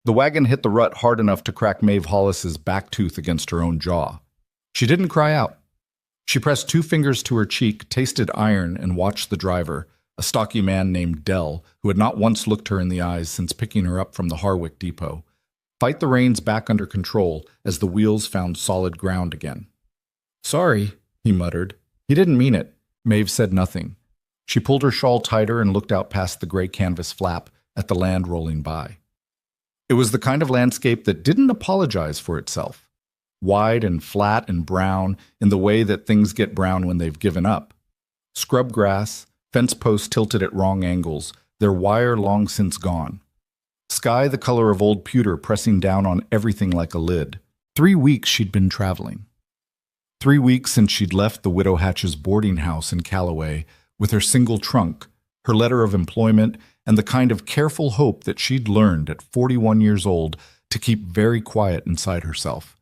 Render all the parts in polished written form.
The wagon hit the rut hard enough to crack Maeve Hollis's back tooth against her own jaw. She didn't cry out. She pressed 2 fingers to her cheek, tasted iron, and watched the driver, a stocky man named Dell, who had not once looked her in the eyes since picking her up from the Harwick depot, fight the reins back under control as the wheels found solid ground again. "Sorry," he muttered. "He didn't mean it." Maeve said nothing. She pulled her shawl tighter and looked out past the gray canvas flap at the land rolling by. It was the kind of landscape that didn't apologize for itself. Wide and flat and brown in the way that things get brown when they've given up. Scrub grass, fence posts tilted at wrong angles, their wire long since gone. Sky the color of old pewter pressing down on everything like a lid. 3 weeks she'd been traveling. 3 weeks since she'd left the Widow Hatch's boarding house in Callaway with her single trunk, her letter of employment, and the kind of careful hope that she'd learned at 41 years old to keep very quiet inside herself,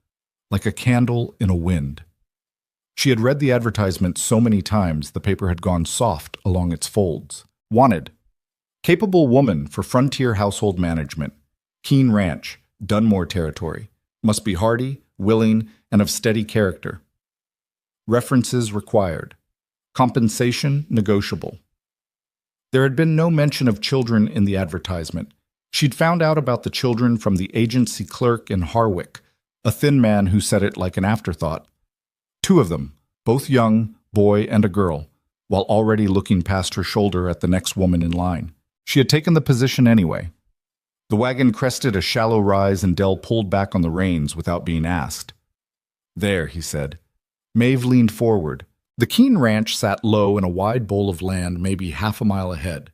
like a candle in a wind. She had read the advertisement so many times the paper had gone soft along its folds. Wanted. Capable woman for frontier household management. Keene Ranch, Dunmore Territory. Must be hardy, willing, and of steady character. References required. Compensation negotiable. There had been no mention of children in the advertisement. She'd found out about the children from the agency clerk in Harwick, a thin man who said it like an afterthought. 2 of them, both young, boy and a girl, while already looking past her shoulder at the next woman in line. She had taken the position anyway. The wagon crested a shallow rise and Dell pulled back on the reins without being asked. "There," he said. Maeve leaned forward. The Keene Ranch sat low in a wide bowl of land maybe half a mile ahead.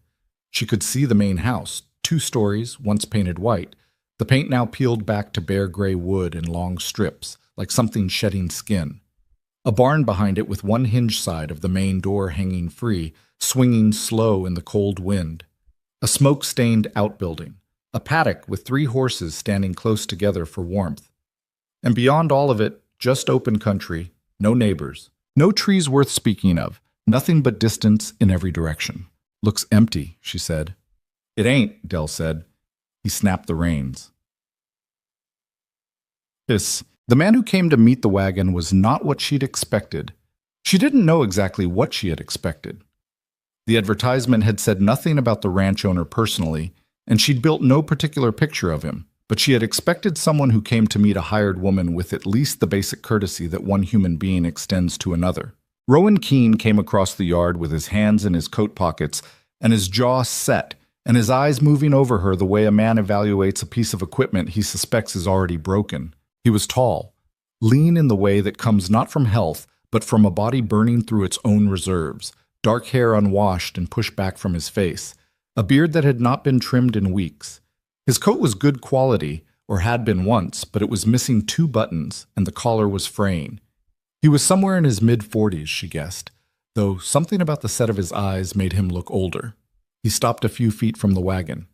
She could see the main house, 2 stories, once painted white, the paint now peeled back to bare gray wood in long strips, like something shedding skin. A barn behind it with one hinge side of the main door hanging free, swinging slow in the cold wind. A smoke-stained outbuilding. A paddock with 3 horses standing close together for warmth. And beyond all of it, just open country, no neighbors. No trees worth speaking of, nothing but distance in every direction. "Looks empty," she said. "It ain't," Dell said. He snapped the reins. The man who came to meet the wagon was not what she'd expected. She didn't know exactly what she had expected. The advertisement had said nothing about the ranch owner personally, and she'd built no particular picture of him, but she had expected someone who came to meet a hired woman with at least the basic courtesy that one human being extends to another. Rowan Keene came across the yard with his hands in his coat pockets and his jaw set, and his eyes moving over her the way a man evaluates a piece of equipment he suspects is already broken. He was tall, lean in the way that comes not from health, but from a body burning through its own reserves, dark hair unwashed and pushed back from his face, a beard that had not been trimmed in weeks. His coat was good quality, or had been once, but it was missing 2 buttons, and the collar was fraying. He was somewhere in his mid-40s, she guessed, though something about the set of his eyes made him look older. He stopped a few feet from the wagon,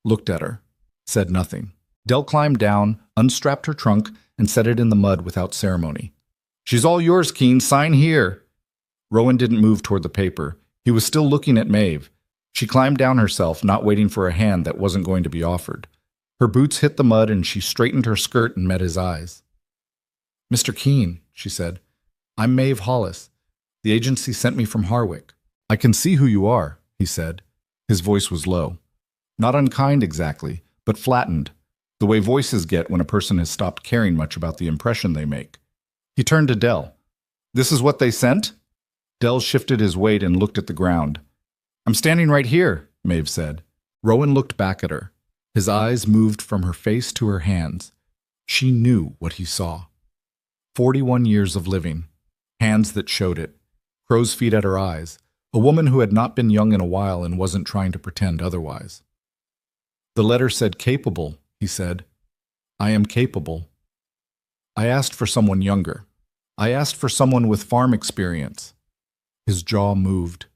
looked at her, said nothing. Dell climbed down, unstrapped her trunk, and set it in the mud without ceremony. "She's all yours, Keene. Sign here." Rowan didn't move toward the paper. He was still looking at Maeve. She climbed down herself, not waiting for a hand that wasn't going to be offered. Her boots hit the mud and she straightened her skirt and met his eyes. "Mr. Keene," she said, "I'm Maeve Hollis. The agency sent me from Harwick." "I can see who you are," he said. His voice was low. Not unkind exactly, but flattened, the way voices get when a person has stopped caring much about the impression they make. He turned to Dell. "This is what they sent?" Dell shifted his weight and looked at the ground. "I'm standing right here," Maeve said. Rowan looked back at her. His eyes moved from her face to her hands. She knew what he saw. 41 years of living. Hands that showed it. Crow's feet at her eyes. A woman who had not been young in a while and wasn't trying to pretend otherwise. "The letter said capable," he said. "I am capable. I asked for someone younger. I asked for someone with farm experience." His jaw moved.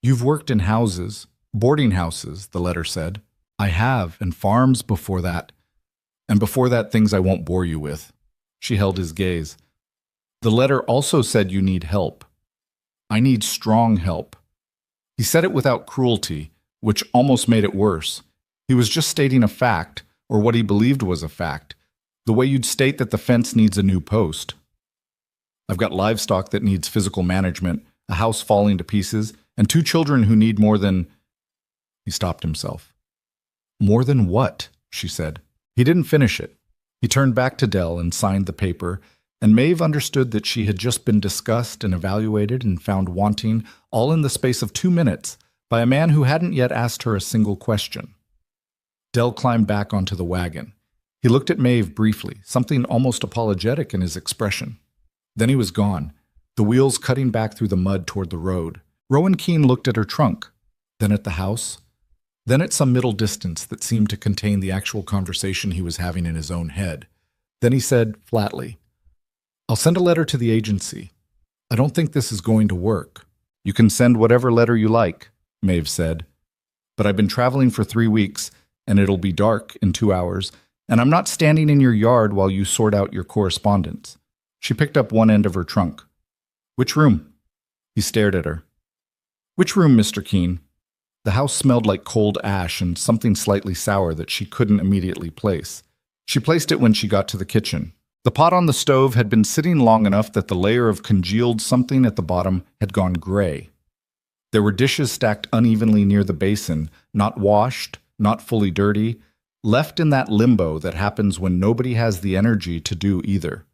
"You've worked in houses, boarding houses," the letter said. "I have, and farms before that. And before that, things I won't bore you with." She held his gaze. "The letter also said you need help. I need strong help." He said it without cruelty, which almost made it worse. He was just stating a fact, or what he believed was a fact, the way you'd state that the fence needs a new post. I've got livestock that needs physical management, a house falling to pieces, and 2 children who need more than... He stopped himself. More than what? She said. He didn't finish it. He turned back to Dell and signed the paper, and Maeve understood that she had just been discussed and evaluated and found wanting, all in the space of 2 minutes, by a man who hadn't yet asked her a single question. Dell climbed back onto the wagon. He looked at Maeve briefly, something almost apologetic in his expression. Then he was gone, the wheels cutting back through the mud toward the road. Rowan Keene looked at her trunk, then at the house, then at some middle distance that seemed to contain the actual conversation he was having in his own head. Then he said, flatly, "I'll send a letter to the agency. I don't think this is going to work." "You can send whatever letter you like," Maeve said. "But I've been traveling for 3 weeks, and it'll be dark in 2 hours, and I'm not standing in your yard while you sort out your correspondence." She picked up one end of her trunk. "Which room?" He stared at her. "Which room, Mr. Keene?" The house smelled like cold ash and something slightly sour that she couldn't immediately place. She placed it when she got to the kitchen. The pot on the stove had been sitting long enough that the layer of congealed something at the bottom had gone gray. There were dishes stacked unevenly near the basin, not washed, not fully dirty, left in that limbo that happens when nobody has the energy to do either.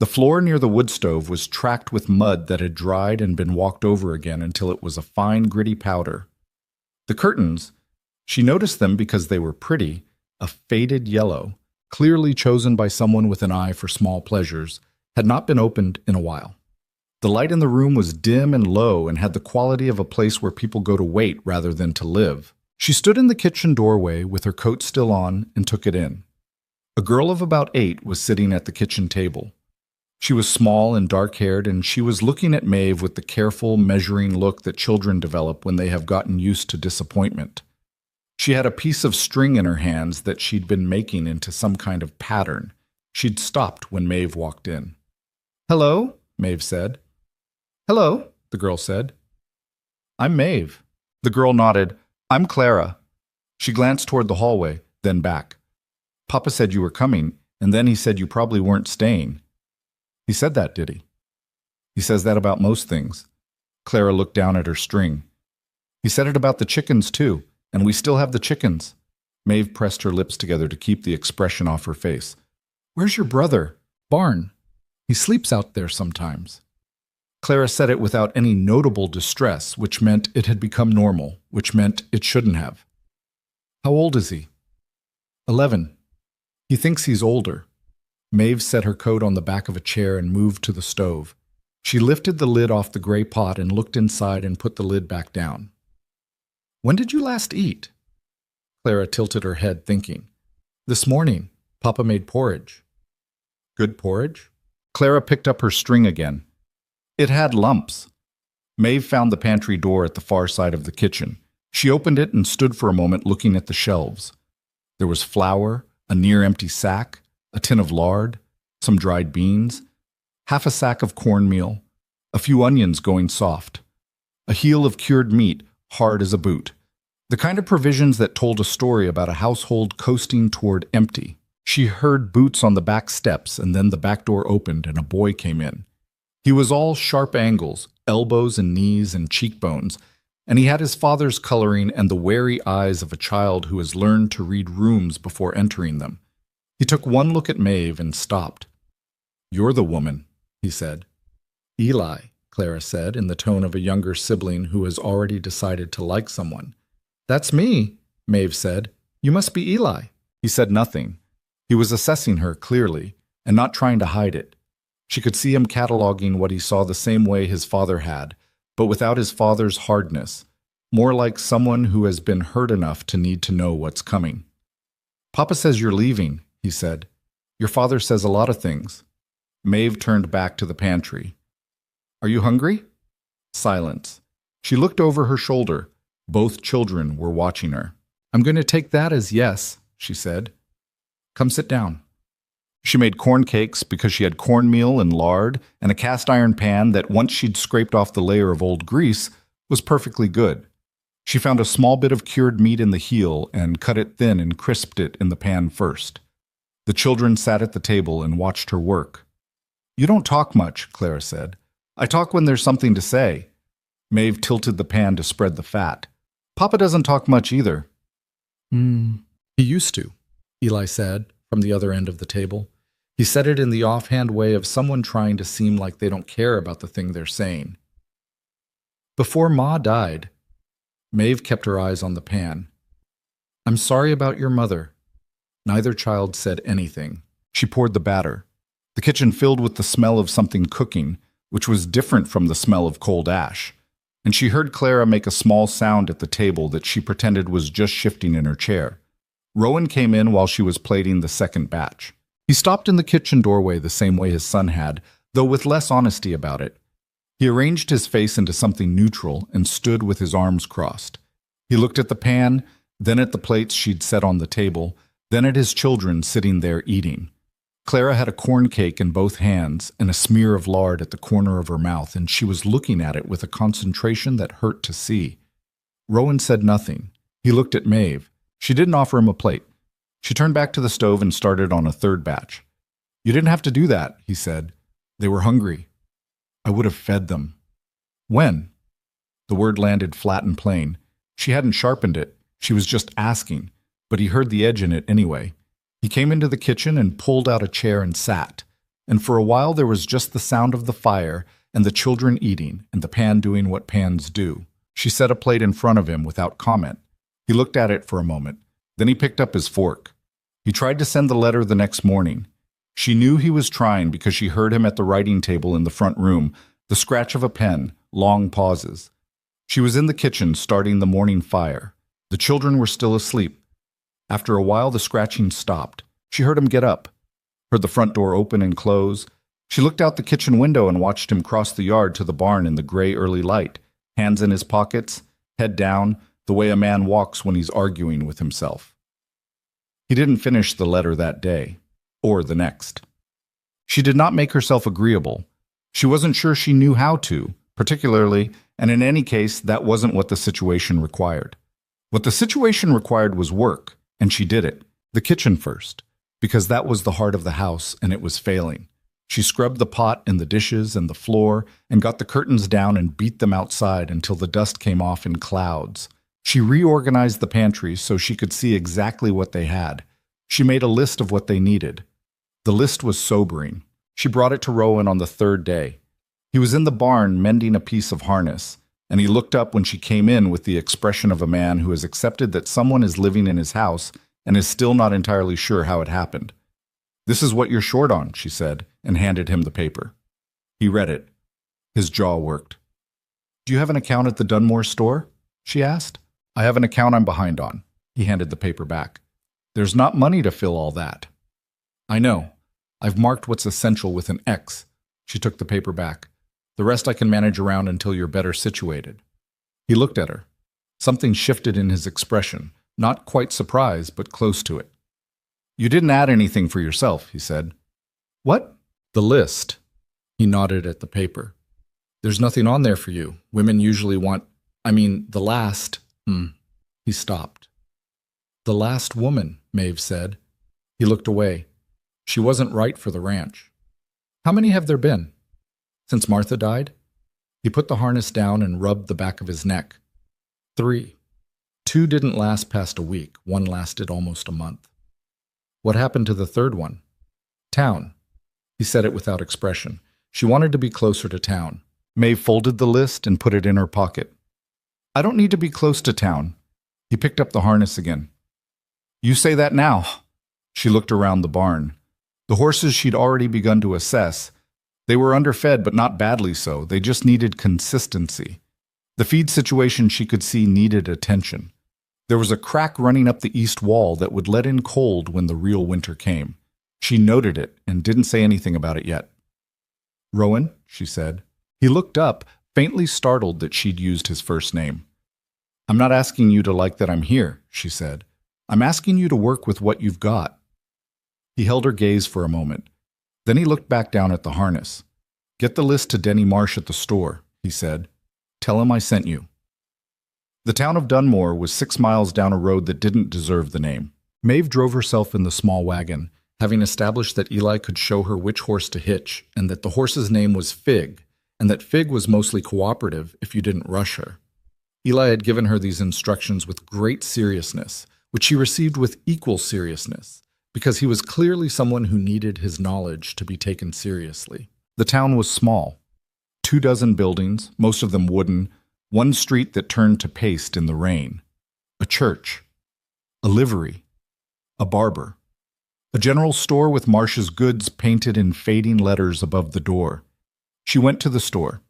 The floor near the wood stove was tracked with mud that had dried and been walked over again until it was a fine, gritty powder. The curtains, she noticed them because they were pretty, a faded yellow, clearly chosen by someone with an eye for small pleasures, had not been opened in a while. The light in the room was dim and low and had the quality of a place where people go to wait rather than to live. She stood in the kitchen doorway with her coat still on and took it in. A girl of about 8 was sitting at the kitchen table. She was small and dark-haired, and she was looking at Maeve with the careful, measuring look that children develop when they have gotten used to disappointment. She had a piece of string in her hands that she'd been making into some kind of pattern. She'd stopped when Maeve walked in. "Hello," Maeve said. "Hello," the girl said. "I'm Maeve." The girl nodded. "I'm Clara." She glanced toward the hallway, then back. "Papa said you were coming, and then he said you probably weren't staying." "He said that, did he?" "He says that about most things." Clara looked down at her string. "He said it about the chickens, too, and we still have the chickens." Maeve pressed her lips together to keep the expression off her face. "Where's your brother? Barn. He sleeps out there sometimes." Clara said it without any notable distress, which meant it had become normal, which meant it shouldn't have. "How old is he?" 11. "He thinks he's older." Maeve set her coat on the back of a chair and moved to the stove. She lifted the lid off the gray pot and looked inside and put the lid back down. "When did you last eat?" Clara tilted her head, thinking. "This morning. Papa made porridge." "Good porridge?" Clara picked up her string again. "It had lumps." Maeve found the pantry door at the far side of the kitchen. She opened it and stood for a moment looking at the shelves. There was flour, a near-empty sack, a tin of lard, some dried beans, half a sack of cornmeal, a few onions going soft, a heel of cured meat, hard as a boot. The kind of provisions that told a story about a household coasting toward empty. She heard boots on the back steps, and then the back door opened and a boy came in. He was all sharp angles, elbows and knees and cheekbones, and he had his father's coloring and the wary eyes of a child who has learned to read rooms before entering them. He took one look at Maeve and stopped. "You're the woman," he said. "Eli," Clara said, in the tone of a younger sibling who has already decided to like someone. "That's me," Maeve said. "You must be Eli." He said nothing. He was assessing her clearly, and not trying to hide it. She could see him cataloging what he saw the same way his father had, but without his father's hardness, more like someone who has been hurt enough to need to know what's coming. "Papa says you're leaving," he said. "Your father says a lot of things." Maeve turned back to the pantry. "Are you hungry?" Silence. She looked over her shoulder. Both children were watching her. "I'm going to take that as yes," she said. "Come sit down." She made corn cakes because she had cornmeal and lard and a cast-iron pan that, once she'd scraped off the layer of old grease, was perfectly good. She found a small bit of cured meat in the heel and cut it thin and crisped it in the pan first. The children sat at the table and watched her work. "You don't talk much," Clara said. "I talk when there's something to say." Maeve tilted the pan to spread the fat. "Papa doesn't talk much either." He used to," Eli said from the other end of the table. He said it in the offhand way of someone trying to seem like they don't care about the thing they're saying. "Before Ma died," Maeve kept her eyes on the pan. "I'm sorry about your mother." Neither child said anything. She poured the batter. The kitchen filled with the smell of something cooking, which was different from the smell of cold ash. And she heard Clara make a small sound at the table that she pretended was just shifting in her chair. Rowan came in while she was plating the second batch. He stopped in the kitchen doorway the same way his son had, though with less honesty about it. He arranged his face into something neutral and stood with his arms crossed. He looked at the pan, then at the plates she'd set on the table, then at his children sitting there eating. Clara had a corn cake in both hands and a smear of lard at the corner of her mouth, and she was looking at it with a concentration that hurt to see. Rowan said nothing. He looked at Maeve. She didn't offer him a plate. She turned back to the stove and started on a third batch. "You didn't have to do that," he said. "They were hungry. I would have fed them." "When?" The word landed flat and plain. She hadn't sharpened it. She was just asking, but he heard the edge in it anyway. He came into the kitchen and pulled out a chair and sat. And for a while there was just the sound of the fire and the children eating and the pan doing what pans do. She set a plate in front of him without comment. He looked at it for a moment. Then he picked up his fork. He tried to send the letter the next morning. She knew he was trying because she heard him at the writing table in the front room, the scratch of a pen, long pauses. She was in the kitchen starting the morning fire. The children were still asleep. After a while, the scratching stopped. She heard him get up, heard the front door open and close. She looked out the kitchen window and watched him cross the yard to the barn in the gray early light, hands in his pockets, head down, the way a man walks when he's arguing with himself. He didn't finish the letter that day, or the next. She did not make herself agreeable. She wasn't sure she knew how to, particularly, and in any case, that wasn't what the situation required. What the situation required was work, and she did it. The kitchen first, because that was the heart of the house and it was failing. She scrubbed the pot and the dishes and the floor and got the curtains down and beat them outside until the dust came off in clouds. She reorganized the pantry so she could see exactly what they had. She made a list of what they needed. The list was sobering. She brought it to Rowan on the third day. He was in the barn mending a piece of harness, and he looked up when she came in with the expression of a man who has accepted that someone is living in his house and is still not entirely sure how it happened. "This is what you're short on," she said, and handed him the paper. He read it. His jaw worked. "Do you have an account at the Dunmore store?" she asked. "I have an account I'm behind on." He handed the paper back. "There's not money to fill all that." "I know. I've marked what's essential with an X." She took the paper back. "The rest I can manage around until you're better situated." He looked at her. Something shifted in his expression, not quite surprise, but close to it. "You didn't add anything for yourself," he said. "What?" "The list." He nodded at the paper. "There's nothing on there for you. Women usually want, the last..." He stopped. "The last woman," Maeve said. He looked away. She wasn't right for the ranch. "How many have there been?" "Since Martha died?" He put the harness down and rubbed the back of his neck. 3. 2 didn't last past a week. 1 lasted almost a month. "What happened to the third one?" "Town." He said it without expression. She wanted to be closer to town. Maeve folded the list and put it in her pocket. "I don't need to be close to town." He picked up the harness again. "You say that now." She looked around the barn. The horses she'd already begun to assess. They were underfed, but not badly so. They just needed consistency. The feed situation she could see needed attention. There was a crack running up the east wall that would let in cold when the real winter came. She noted it and didn't say anything about it yet. "Rowan," she said. He looked up, faintly startled that she'd used his first name. "I'm not asking you to like that I'm here," she said. "I'm asking you to work with what you've got." He held her gaze for a moment. Then he looked back down at the harness. "Get the list to Denny Marsh at the store," he said. "Tell him I sent you." The town of Dunmore was 6 miles down a road that didn't deserve the name. Maeve drove herself in the small wagon, having established that Eli could show her which horse to hitch, and that the horse's name was Fig, and that Fig was mostly cooperative if you didn't rush her. Eli had given her these instructions with great seriousness, which she received with equal seriousness, because he was clearly someone who needed his knowledge to be taken seriously. The town was small. 24 buildings, most of them wooden, one street that turned to paste in the rain, a church, a livery, a barber, a general store with Marsh's goods painted in fading letters above the door. She went to the store.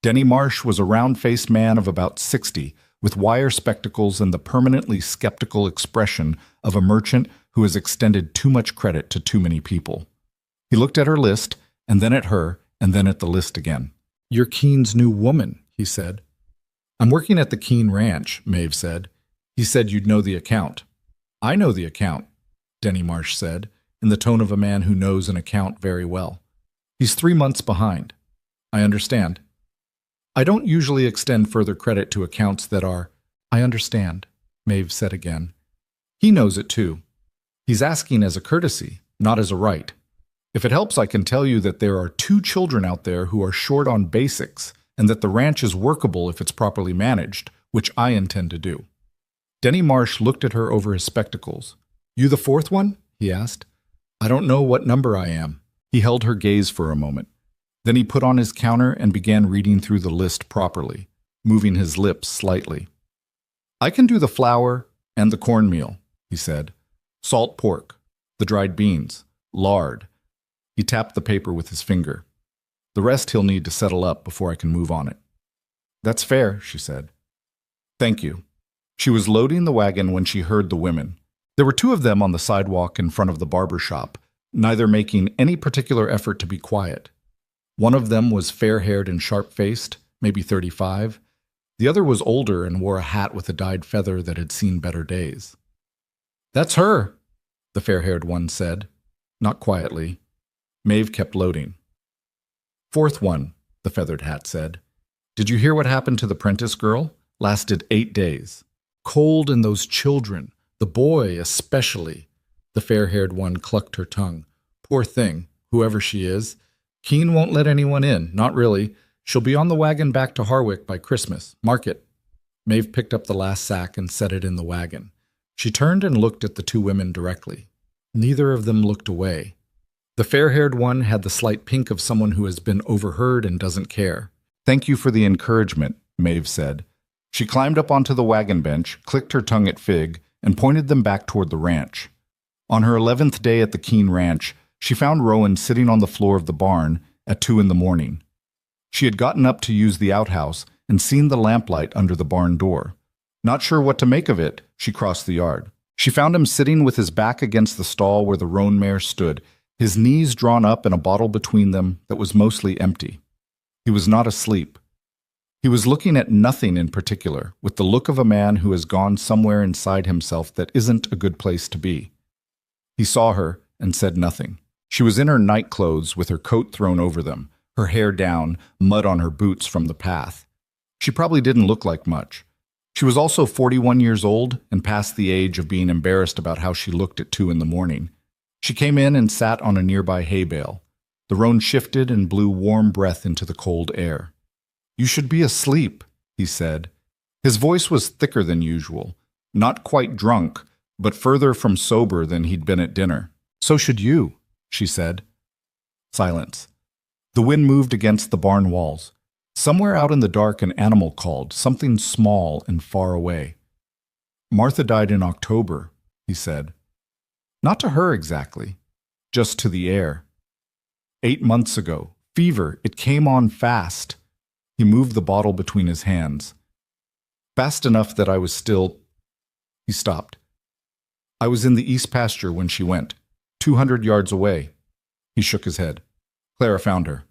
Denny Marsh was a round-faced man of about 60, with wire spectacles and the permanently skeptical expression of a merchant who has extended too much credit to too many people. He looked at her list, and then at her, and then at the list again. "You're Keene's new woman," he said. "I'm working at the Keene Ranch," Maeve said. "He said you'd know the account." "I know the account," Denny Marsh said, in the tone of a man who knows an account very well. "He's 3 months behind." "I understand." "I don't usually extend further credit to accounts that are—" "I understand," Maeve said again. "He knows it too. He's asking as a courtesy, not as a right. If it helps, I can tell you that there are 2 children out there who are short on basics, and that the ranch is workable if it's properly managed, which I intend to do." Denny Marsh looked at her over his spectacles. "You the 4th one?" he asked. "I don't know what number I am." He held her gaze for a moment. Then he put on his counter and began reading through the list properly, moving his lips slightly. "I can do the flour and the cornmeal," he said. "Salt pork, the dried beans, lard." He tapped the paper with his finger. "The rest he'll need to settle up before I can move on it." "That's fair," she said. "Thank you." She was loading the wagon when she heard the women. There were 2 of them on the sidewalk in front of the barber shop, neither making any particular effort to be quiet. One of them was fair-haired and sharp-faced, maybe 35. The other was older and wore a hat with a dyed feather that had seen better days. "That's her," the fair-haired one said, not quietly. Maeve kept loading. "4th one," the feathered hat said. "Did you hear what happened to the Prentice girl? Lasted 8 days. Cold in those children, the boy especially." The fair-haired one clucked her tongue. "Poor thing, whoever she is. Keene won't let anyone in, not really. She'll be on the wagon back to Harwick by Christmas. Mark it." Maeve picked up the last sack and set it in the wagon. She turned and looked at the 2 women directly. Neither of them looked away. The fair-haired one had the slight pink of someone who has been overheard and doesn't care. "Thank you for the encouragement," Maeve said. She climbed up onto the wagon bench, clicked her tongue at Fig, and pointed them back toward the ranch. On her 11th day at the Keene Ranch, she found Rowan sitting on the floor of the barn at 2 in the morning. She had gotten up to use the outhouse and seen the lamplight under the barn door. Not sure what to make of it, she crossed the yard. She found him sitting with his back against the stall where the roan mare stood, his knees drawn up and a bottle between them that was mostly empty. He was not asleep. He was looking at nothing in particular, with the look of a man who has gone somewhere inside himself that isn't a good place to be. He saw her and said nothing. She was in her night clothes with her coat thrown over them, her hair down, mud on her boots from the path. She probably didn't look like much. She was also 41 years old and past the age of being embarrassed about how she looked at 2 in the morning. She came in and sat on a nearby hay bale. The roan shifted and blew warm breath into the cold air. "You should be asleep," he said. His voice was thicker than usual, not quite drunk, but further from sober than he'd been at dinner. "So should you," she said. Silence. The wind moved against the barn walls. Somewhere out in the dark an animal called, something small and far away. "Martha died in October," he said. Not to her exactly, just to the air. 8 months ago. Fever, it came on fast. He moved the bottle between his hands. Fast enough that I was still... He stopped. "I was in the east pasture when she went, 200 yards away." He shook his head. "Clara found her."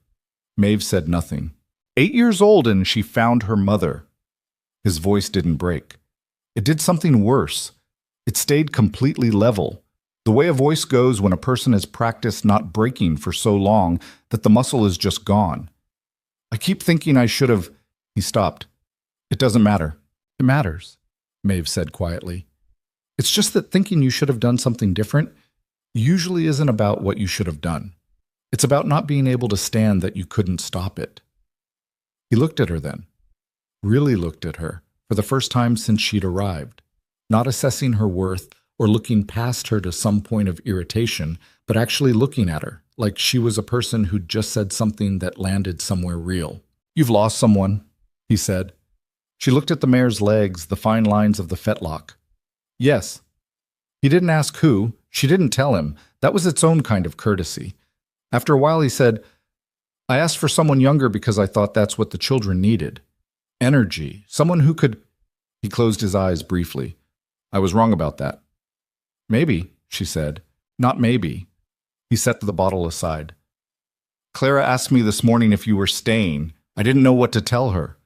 Maeve said nothing. 8 years old and she found her mother. His voice didn't break. It did something worse. It stayed completely level. The way a voice goes when a person has practiced not breaking for so long that the muscle is just gone. "I keep thinking I should have..." He stopped. "It doesn't matter. It matters, Maeve said quietly. It's just that thinking you should have done something different usually isn't about what you should have done. It's about not being able to stand that you couldn't stop it. He looked at her then, really looked at her, for the first time since she'd arrived, not assessing her worth or looking past her to some point of irritation, but actually looking at her, like she was a person who'd just said something that landed somewhere real. You've lost someone, he said. She looked at the mare's legs, the fine lines of the fetlock. Yes. He didn't ask who. She didn't tell him. That was its own kind of courtesy. After a while he said, I asked for someone younger because I thought that's what the children needed. Energy. Someone who could... He closed his eyes briefly. I was wrong about that. Maybe, she said. Not maybe. He set the bottle aside. Clara asked me this morning if you were staying. I didn't know what to tell her.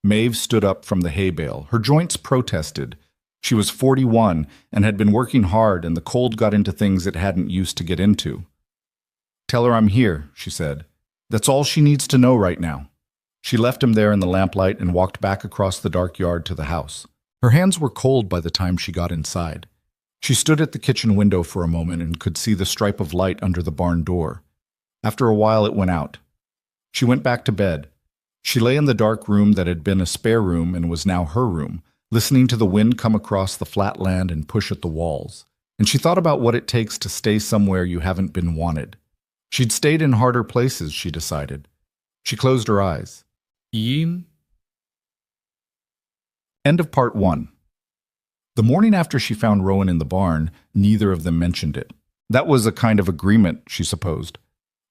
Maeve stood up from the hay bale. Her joints protested. She was 41 and had been working hard, and the cold got into things it hadn't used to get into. Tell her I'm here, she said. That's all she needs to know right now. She left him there in the lamplight and walked back across the dark yard to the house. Her hands were cold by the time she got inside. She stood at the kitchen window for a moment and could see the stripe of light under the barn door. After a while it went out. She went back to bed. She lay in the dark room that had been a spare room and was now her room, listening to the wind come across the flat land and push at the walls. And she thought about what it takes to stay somewhere you haven't been wanted. She'd stayed in harder places, she decided. She closed her eyes. End of part 1. The morning after she found Rowan in the barn, neither of them mentioned it. That was a kind of agreement, she supposed.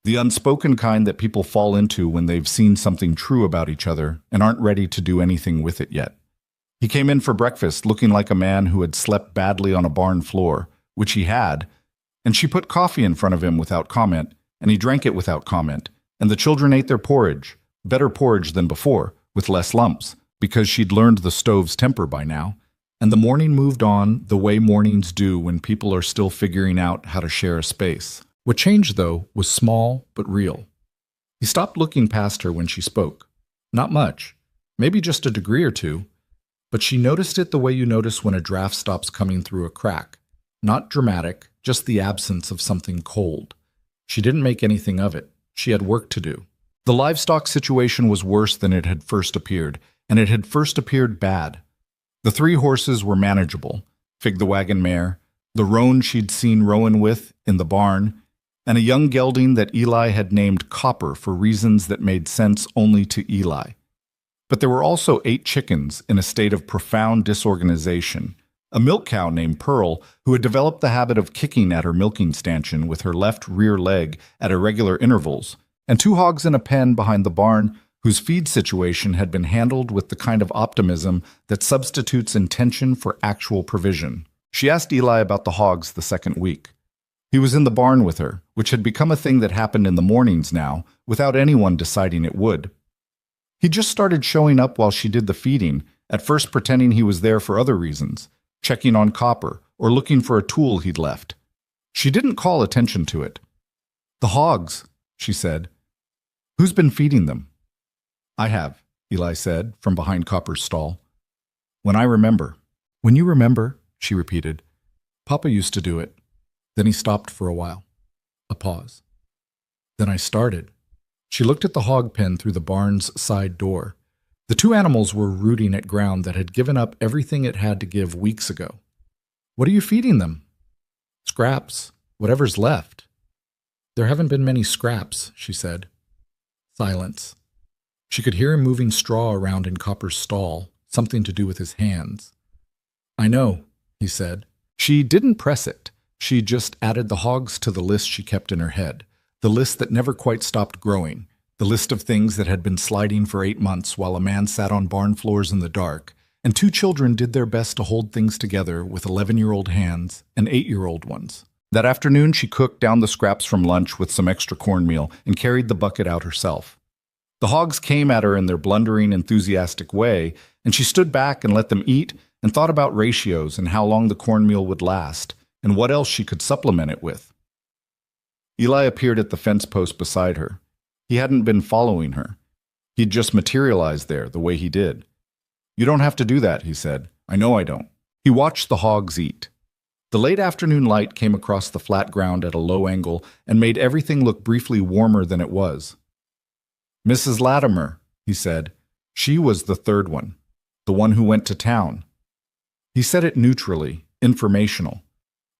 The unspoken kind that people fall into when they've seen something true about each other and aren't ready to do anything with it yet. He came in for breakfast looking like a man who had slept badly on a barn floor, which he had, and she put coffee in front of him without comment, and he drank it without comment, and the children ate their porridge, better porridge than before, with less lumps, because she'd learned the stove's temper by now, and the morning moved on the way mornings do when people are still figuring out how to share a space. What changed, though, was small but real. He stopped looking past her when she spoke. Not much, maybe just a degree or two, but she noticed it the way you notice when a draft stops coming through a crack. Not dramatic, just the absence of something cold. She didn't make anything of it. She had work to do. The livestock situation was worse than it had first appeared, and it had first appeared bad. The 3 horses were manageable. Fig the wagon mare, the roan she'd seen Rowan with in the barn, and a young gelding that Eli had named Copper for reasons that made sense only to Eli. But there were also 8 chickens in a state of profound disorganization, a milk cow named Pearl who had developed the habit of kicking at her milking stanchion with her left rear leg at irregular intervals, and 2 hogs in a pen behind the barn whose feed situation had been handled with the kind of optimism that substitutes intention for actual provision. She asked Eli about the hogs the second week. He was in the barn with her, which had become a thing that happened in the mornings now, without anyone deciding it would. He just started showing up while she did the feeding, at first pretending he was there for other reasons, checking on Copper or looking for a tool he'd left. She didn't call attention to it. The hogs, she said. Who's been feeding them? I have, Eli said, from behind Copper's stall. When I remember. When you remember, she repeated. Papa used to do it. Then he stopped for a while. A pause. Then I started. She looked at the hog pen through the barn's side door. The 2 animals were rooting at ground that had given up everything it had to give weeks ago. What are you feeding them? Scraps, whatever's left. There haven't been many scraps, she said. Silence. She could hear him moving straw around in Copper's stall, something to do with his hands. I know, he said. She didn't press it. She just added the hogs to the list she kept in her head, the list that never quite stopped growing, the list of things that had been sliding for 8 months while a man sat on barn floors in the dark, and 2 children did their best to hold things together with 11-year-old hands and 8-year-old ones. That afternoon she cooked down the scraps from lunch with some extra cornmeal and carried the bucket out herself. The hogs came at her in their blundering, enthusiastic way, and she stood back and let them eat and thought about ratios and how long the cornmeal would last, and what else she could supplement it with. Eli appeared at the fence post beside her. He hadn't been following her. He'd just materialized there the way he did. You don't have to do that, he said. I know I don't. He watched the hogs eat. The late afternoon light came across the flat ground at a low angle and made everything look briefly warmer than it was. Mrs. Latimer, he said. She was the third one, the one who went to town. He said it neutrally, informational.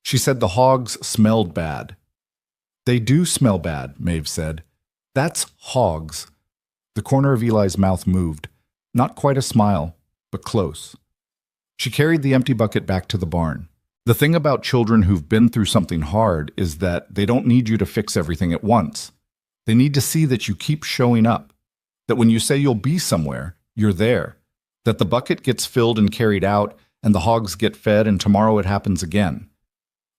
She said the hogs smelled bad. They do smell bad, Maeve said. That's hogs. The corner of Eli's mouth moved. Not quite a smile, but close. She carried the empty bucket back to the barn. The thing about children who've been through something hard is that they don't need you to fix everything at once. They need to see that you keep showing up, that when you say you'll be somewhere, you're there, that the bucket gets filled and carried out, and the hogs get fed, and tomorrow it happens again.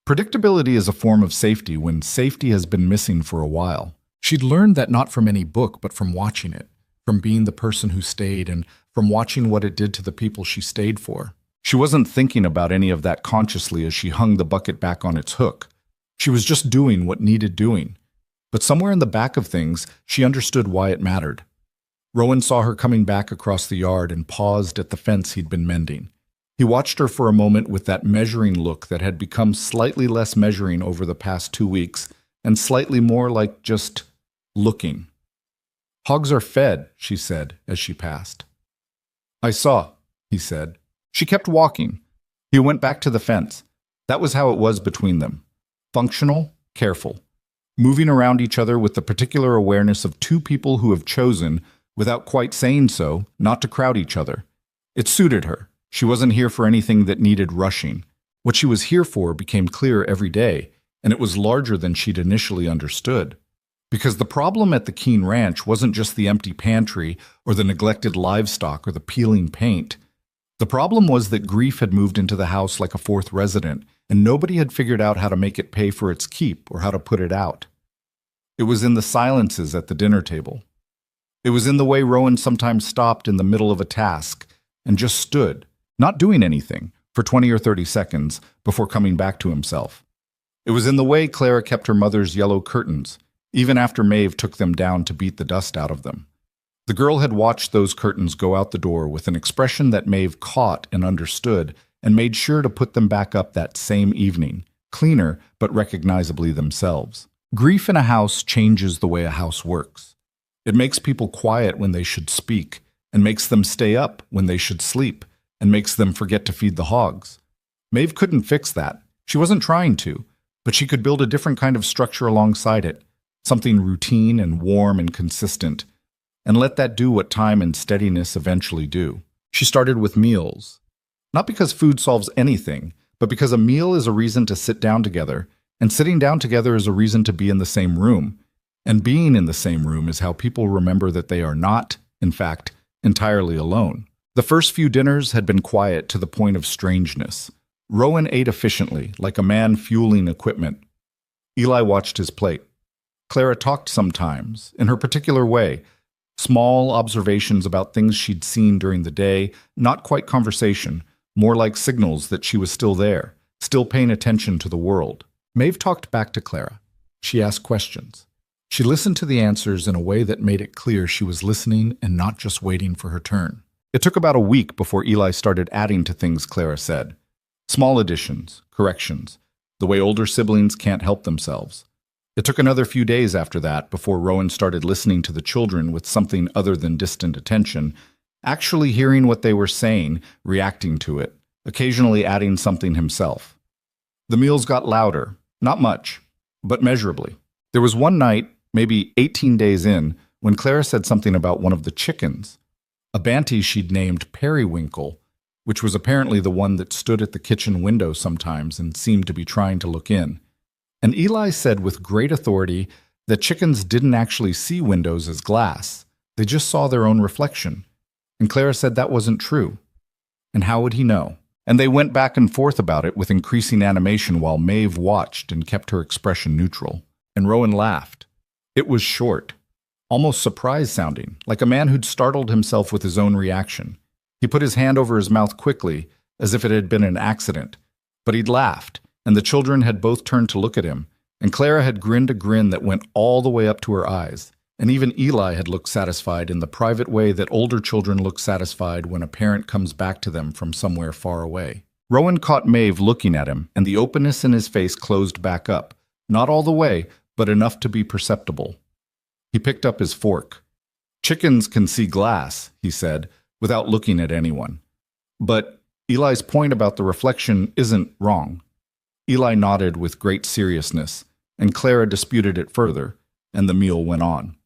Predictability is a form of safety when safety has been missing for a while. She'd learned that not from any book, but from watching it, from being the person who stayed, and from watching what it did to the people she stayed for. She wasn't thinking about any of that consciously as she hung the bucket back on its hook. She was just doing what needed doing. But somewhere in the back of things, she understood why it mattered. Rowan saw her coming back across the yard and paused at the fence he'd been mending. He watched her for a moment with that measuring look that had become slightly less measuring over the past 2 weeks and slightly more like just looking. Hogs are fed, she said as she passed. I saw, he said. She kept walking. He went back to the fence. That was how it was between them. Functional, careful. Moving around each other with the particular awareness of two people who have chosen, without quite saying so, not to crowd each other. It suited her. She wasn't here for anything that needed rushing. What she was here for became clear every day, and it was larger than she'd initially understood. Because the problem at the Keene Ranch wasn't just the empty pantry or the neglected livestock or the peeling paint. The problem was that grief had moved into the house like a fourth resident, and nobody had figured out how to make it pay for its keep or how to put it out. It was in the silences at the dinner table. It was in the way Rowan sometimes stopped in the middle of a task and just stood, not doing anything, for 20 or 30 seconds before coming back to himself. It was in the way Clara kept her mother's yellow curtains, even after Maeve took them down to beat the dust out of them. The girl had watched those curtains go out the door with an expression that Maeve caught and understood and made sure to put them back up that same evening, cleaner but recognizably themselves. Grief in a house changes the way a house works. It makes people quiet when they should speak, and makes them stay up when they should sleep, and makes them forget to feed the hogs. Maeve couldn't fix that. She wasn't trying to, but she could build a different kind of structure alongside it, something routine and warm and consistent, and let that do what time and steadiness eventually do. She started with meals. Not because food solves anything, but because a meal is a reason to sit down together, and sitting down together is a reason to be in the same room. And being in the same room is how people remember that they are not, in fact, entirely alone. The first few dinners had been quiet to the point of strangeness. Rowan ate efficiently, like a man fueling equipment. Eli watched his plate. Clara talked sometimes, in her particular way, small observations about things she'd seen during the day, not quite conversation, more like signals that she was still there, still paying attention to the world. Maeve talked back to Clara. She asked questions. She listened to the answers in a way that made it clear she was listening and not just waiting for her turn. It took about a week before Eli started adding to things Clara said. Small additions, corrections, the way older siblings can't help themselves. It took another few days after that before Rowan started listening to the children with something other than distant attention, actually hearing what they were saying, reacting to it, occasionally adding something himself. The meals got louder, not much, but measurably. There was one night, maybe 18 days in, when Clara said something about one of the chickens, a banty she'd named Periwinkle, which was apparently the one that stood at the kitchen window sometimes and seemed to be trying to look in. And Eli said with great authority that chickens didn't actually see windows as glass. They just saw their own reflection. And Clara said that wasn't true. And how would he know? And they went back and forth about it with increasing animation while Maeve watched and kept her expression neutral. And Rowan laughed. It was short, almost surprise-sounding, like a man who'd startled himself with his own reaction. He put his hand over his mouth quickly, as if it had been an accident. But he'd laughed, and the children had both turned to look at him, and Clara had grinned a grin that went all the way up to her eyes, and even Eli had looked satisfied in the private way that older children look satisfied when a parent comes back to them from somewhere far away. Rowan caught Maeve looking at him, and the openness in his face closed back up, not all the way, but enough to be perceptible. He picked up his fork. "Chickens can see glass," he said, without looking at anyone. But Eli's point about the reflection isn't wrong. Eli nodded with great seriousness, and Clara disputed it further, and the meal went on.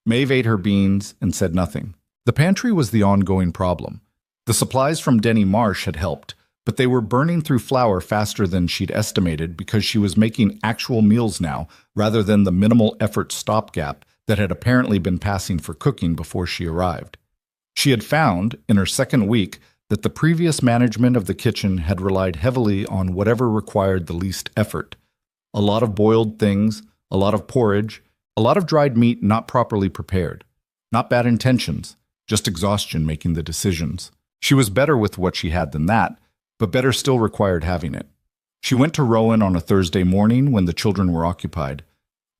Maeve ate her beans and said nothing. The pantry was the ongoing problem. The supplies from Denny Marsh had helped, but they were burning through flour faster than she'd estimated because she was making actual meals now rather than the minimal effort stopgap that had apparently been passing for cooking before she arrived. She had found, in her second week, that the previous management of the kitchen had relied heavily on whatever required the least effort. A lot of boiled things, a lot of porridge, a lot of dried meat not properly prepared. Not bad intentions, just exhaustion making the decisions. She was better with what she had than that, but better still required having it. She went to Rowan on a Thursday morning when the children were occupied.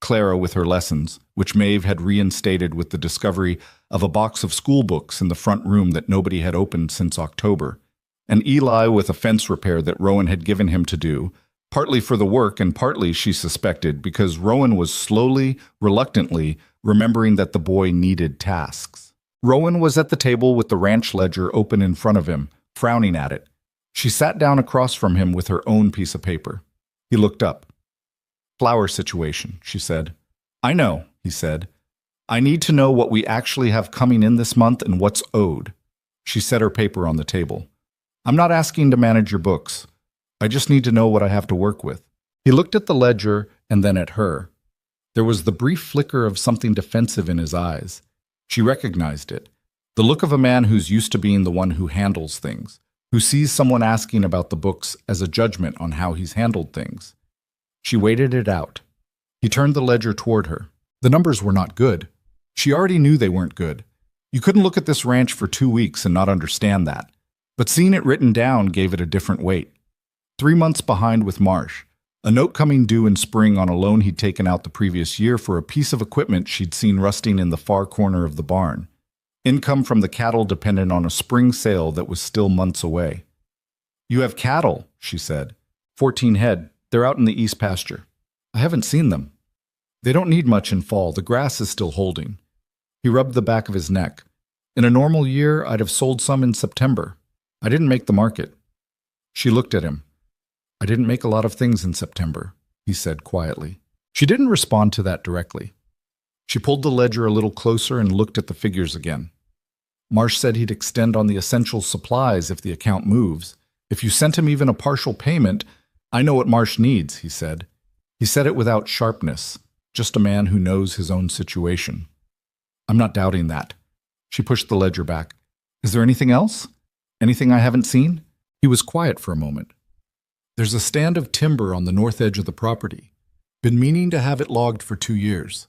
Clara with her lessons, which Maeve had reinstated with the discovery of a box of school books in the front room that nobody had opened since October, and Eli with a fence repair that Rowan had given him to do, partly for the work and partly, she suspected, because Rowan was slowly, reluctantly, remembering that the boy needed tasks. Rowan was at the table with the ranch ledger open in front of him, frowning at it. She sat down across from him with her own piece of paper. He looked up. "Flour situation," she said. "I know," he said. "I need to know what we actually have coming in this month and what's owed." She set her paper on the table. "I'm not asking to manage your books. I just need to know what I have to work with." He looked at the ledger and then at her. There was the brief flicker of something defensive in his eyes. She recognized it. The look of a man who's used to being the one who handles things, who sees someone asking about the books as a judgment on how he's handled things. She waited it out. He turned the ledger toward her. The numbers were not good. She already knew they weren't good. You couldn't look at this ranch for 2 weeks and not understand that. But seeing it written down gave it a different weight. 3 months behind with Marsh. A note coming due in spring on a loan he'd taken out the previous year for a piece of equipment she'd seen rusting in the far corner of the barn. Income from the cattle dependent on a spring sale that was still months away. "You have cattle," she said. 14 head. They're out in the east pasture. I haven't seen them. They don't need much in fall. The grass is still holding." He rubbed the back of his neck. "In a normal year, I'd have sold some in September. I didn't make the market." She looked at him. "I didn't make a lot of things in September," he said quietly. She didn't respond to that directly. She pulled the ledger a little closer and looked at the figures again. "Marsh said he'd extend on the essential supplies if the account moves. If you sent him even a partial payment, I know what Marsh needs," he said. He said it without sharpness, just a man who knows his own situation. "I'm not doubting that." She pushed the ledger back. "Is there anything else? Anything I haven't seen?" He was quiet for a moment. "There's a stand of timber on the north edge of the property. Been meaning to have it logged for 2 years.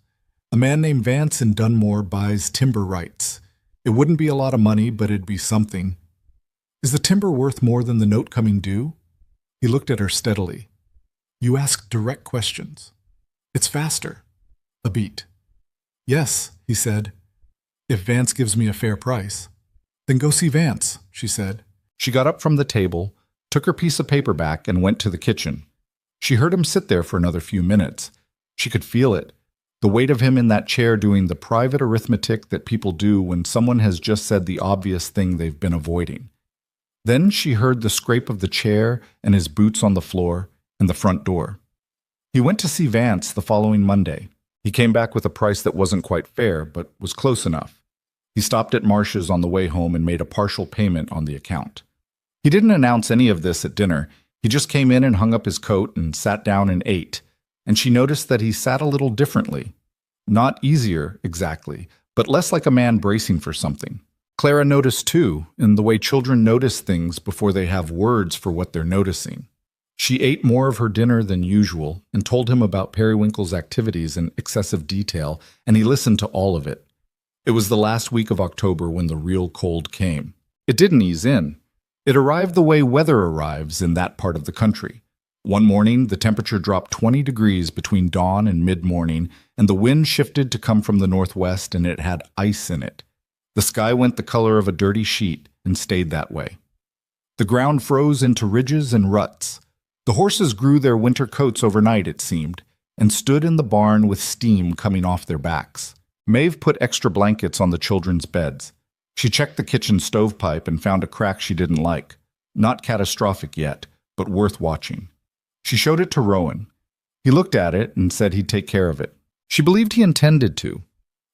A man named Vance in Dunmore buys timber rights. It wouldn't be a lot of money, but it'd be something. Is the timber worth more than the note coming due?" He looked at her steadily. "You ask direct questions. It's faster." A beat. "Yes," he said. "If Vance gives me a fair price." "Then go see Vance," she said. She got up from the table, took her piece of paper back, and went to the kitchen. She heard him sit there for another few minutes. She could feel it, the weight of him in that chair doing the private arithmetic that people do when someone has just said the obvious thing they've been avoiding. Then she heard the scrape of the chair and his boots on the floor and the front door. He went to see Vance the following Monday. He came back with a price that wasn't quite fair, but was close enough. He stopped at Marsh's on the way home and made a partial payment on the account. He didn't announce any of this at dinner. He just came in and hung up his coat and sat down and ate. And she noticed that he sat a little differently. Not easier, exactly, but less like a man bracing for something. Clara noticed too, in the way children notice things before they have words for what they're noticing. She ate more of her dinner than usual and told him about Periwinkle's activities in excessive detail, and he listened to all of it. It was the last week of October when the real cold came. It didn't ease in. It arrived the way weather arrives in that part of the country. One morning, the temperature dropped 20 degrees between dawn and mid-morning, and the wind shifted to come from the northwest, and it had ice in it. The sky went the color of a dirty sheet and stayed that way. The ground froze into ridges and ruts. The horses grew their winter coats overnight, it seemed, and stood in the barn with steam coming off their backs. Maeve put extra blankets on the children's beds. She checked the kitchen stovepipe and found a crack she didn't like. Not catastrophic yet, but worth watching. She showed it to Rowan. He looked at it and said he'd take care of it. She believed he intended to.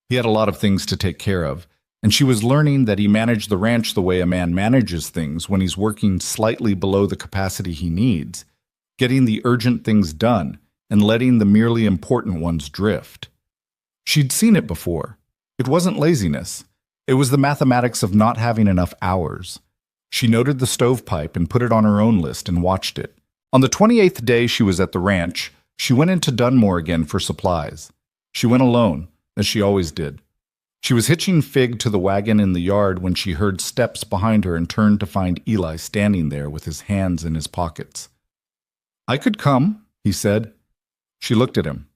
He had a lot of things to take care of, and she was learning that he managed the ranch the way a man manages things when he's working slightly below the capacity he needs, getting the urgent things done and letting the merely important ones drift. She'd seen it before. It wasn't laziness. It was the mathematics of not having enough hours. She noted the stovepipe and put it on her own list and watched it. On the 28th day she was at the ranch, she went into Dunmore again for supplies. She went alone, as she always did. She was hitching Fig to the wagon in the yard when she heard steps behind her and turned to find Eli standing there with his hands in his pockets. "I could come," he said. She looked at him.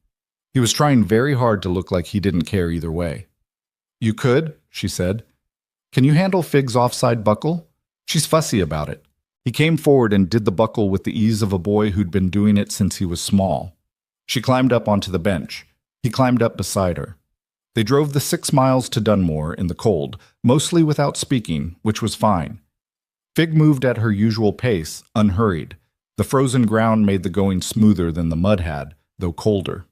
He was trying very hard to look like he didn't care either way. "You could," she said. "Can you handle Fig's offside buckle? She's fussy about it." He came forward and did the buckle with the ease of a boy who'd been doing it since he was small. She climbed up onto the bench. He climbed up beside her. They drove the 6 miles to Dunmore in the cold, mostly without speaking, which was fine. Fig moved at her usual pace, unhurried. The frozen ground made the going smoother than the mud had, though colder.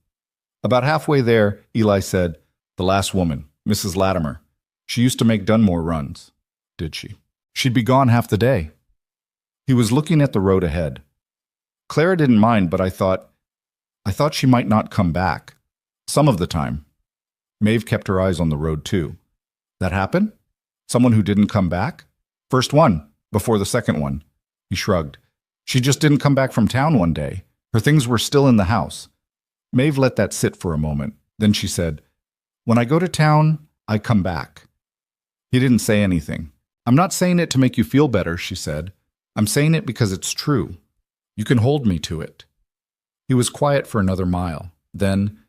About halfway there, Eli said, "The last woman, Mrs. Latimer. She used to make Dunmore runs." "Did she?" "She'd be gone half the day." He was looking at the road ahead. "Clara didn't mind, but I thought she might not come back. Some of the time." Maeve kept her eyes on the road, too. "That happened? Someone who didn't come back?" "First one, before the second one." He shrugged. "She just didn't come back from town one day. Her things were still in the house." Maeve let that sit for a moment. Then she said, "When I go to town, I come back." He didn't say anything. "I'm not saying it to make you feel better," she said. "I'm saying it because it's true. You can hold me to it." He was quiet for another mile. Then,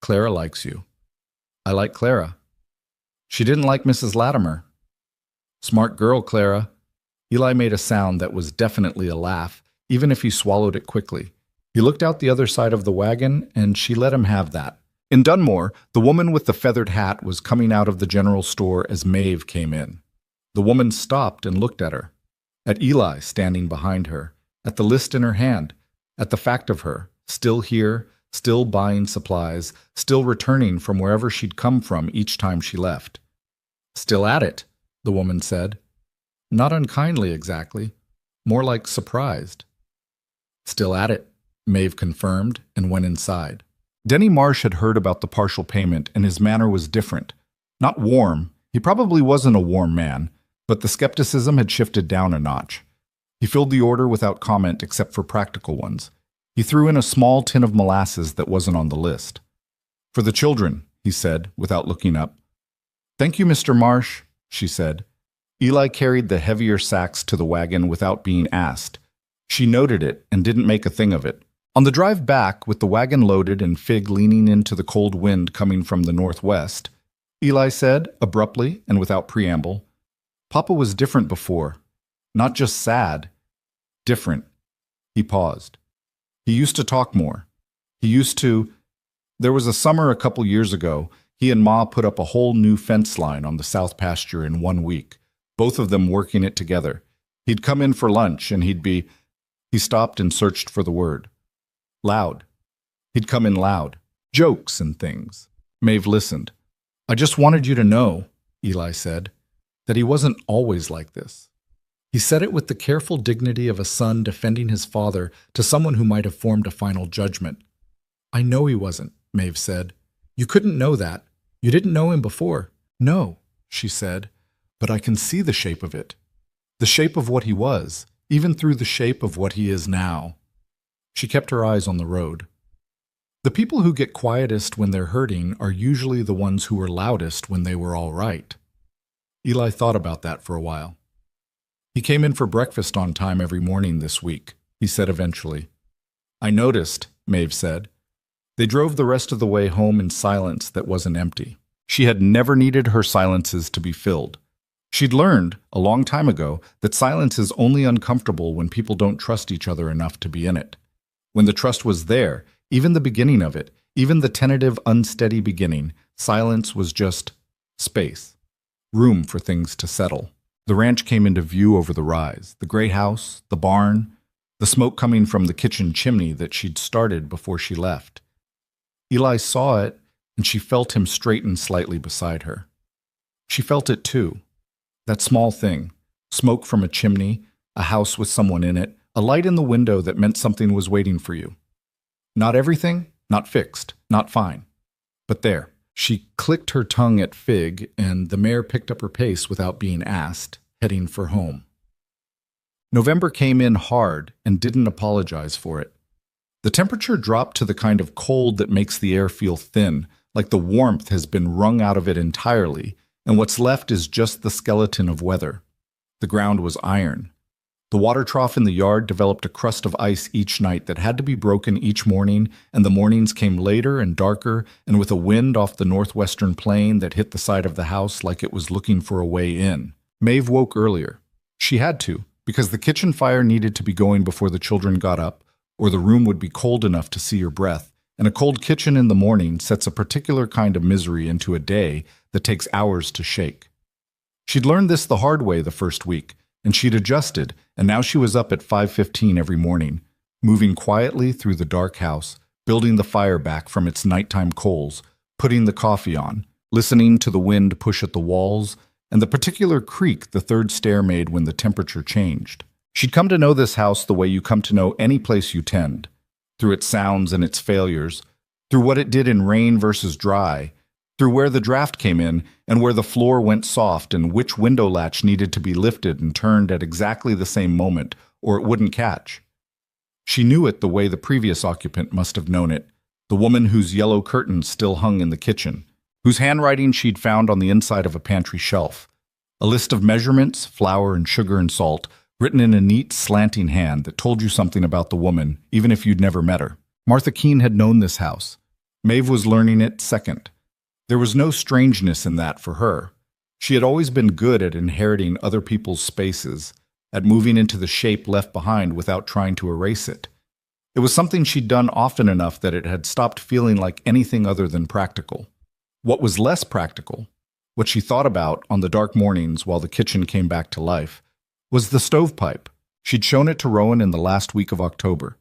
"Clara likes you." "I like Clara." "She didn't like Mrs. Latimer." "Smart girl, Clara." Eli made a sound that was definitely a laugh, even if he swallowed it quickly. He looked out the other side of the wagon, and she let him have that. In Dunmore, the woman with the feathered hat was coming out of the general store as Maeve came in. The woman stopped and looked at her. At Eli standing behind her, at the list in her hand, at the fact of her, still here, still buying supplies, still returning from wherever she'd come from each time she left. "Still at it," the woman said. Not unkindly exactly, more like surprised. "Still at it," Maeve confirmed and went inside. Denny Marsh had heard about the partial payment, and his manner was different. Not warm. He probably wasn't a warm man, but the skepticism had shifted down a notch. He filled the order without comment except for practical ones. He threw in a small tin of molasses that wasn't on the list. "For the children," he said, without looking up. "Thank you, Mr. Marsh," she said. Eli carried the heavier sacks to the wagon without being asked. She noted it and didn't make a thing of it. On the drive back, with the wagon loaded and Fig leaning into the cold wind coming from the northwest, Eli said, abruptly and without preamble, "Papa was different before. Not just sad. Different." He paused. "He used to talk more. He used to... There was a summer a couple years ago, he and Ma put up a whole new fence line on the south pasture in 1 week, both of them working it together. He'd come in for lunch and he'd be..." He stopped and searched for the word. "Loud. He'd come in loud. Jokes and things." Maeve listened. "I just wanted you to know," Eli said, "that he wasn't always like this." He said it with the careful dignity of a son defending his father to someone who might have formed a final judgment. "I know he wasn't," Maeve said. "You couldn't know that. You didn't know him before." "No," she said, "but I can see the shape of it. The shape of what he was, even through the shape of what he is now." She kept her eyes on the road. The people who get quietest when they're hurting are usually the ones who were loudest when they were all right. Eli thought about that for a while. "He came in for breakfast on time every morning this week," he said eventually. I noticed, Maeve said. They drove the rest of the way home in silence that wasn't empty. She had never needed her silences to be filled. She'd learned, a long time ago, that silence is only uncomfortable when people don't trust each other enough to be in it. When the trust was there, even the beginning of it, even the tentative, unsteady beginning, silence was just space, room for things to settle. The ranch came into view over the rise, the gray house, the barn, the smoke coming from the kitchen chimney that she'd started before she left. Eli saw it, and she felt him straighten slightly beside her. She felt it too. That small thing, smoke from a chimney, a house with someone in it, a light in the window that meant something was waiting for you. Not everything, not fixed, not fine. But there. She clicked her tongue at Fig, and the mare picked up her pace without being asked, heading for home. November came in hard and didn't apologize for it. The temperature dropped to the kind of cold that makes the air feel thin, like the warmth has been wrung out of it entirely, and what's left is just the skeleton of weather. The ground was iron. The water trough in the yard developed a crust of ice each night that had to be broken each morning, and the mornings came later and darker, and with a wind off the northwestern plain that hit the side of the house like it was looking for a way in. Maeve woke earlier. She had to, because the kitchen fire needed to be going before the children got up, or the room would be cold enough to see your breath, and a cold kitchen in the morning sets a particular kind of misery into a day that takes hours to shake. She'd learned this the hard way the first week, and she'd adjusted, and now she was up at 5:15 every morning, moving quietly through the dark house, building the fire back from its nighttime coals, putting the coffee on, listening to the wind push at the walls, and the particular creak the third stair made when the temperature changed. She'd come to know this house the way you come to know any place you tend, through its sounds and its failures, through what it did in rain versus dry, through where the draft came in and where the floor went soft and which window latch needed to be lifted and turned at exactly the same moment, or it wouldn't catch. She knew it the way the previous occupant must have known it, the woman whose yellow curtains still hung in the kitchen, whose handwriting she'd found on the inside of a pantry shelf. A list of measurements, flour and sugar and salt, written in a neat, slanting hand that told you something about the woman, even if you'd never met her. Martha Keene had known this house. Maeve was learning it second. There was no strangeness in that for her. She had always been good at inheriting other people's spaces, at moving into the shape left behind without trying to erase it. It was something she'd done often enough that it had stopped feeling like anything other than practical. What was less practical, what she thought about on the dark mornings while the kitchen came back to life, was the stovepipe. She'd shown it to Rowan in the last week of October.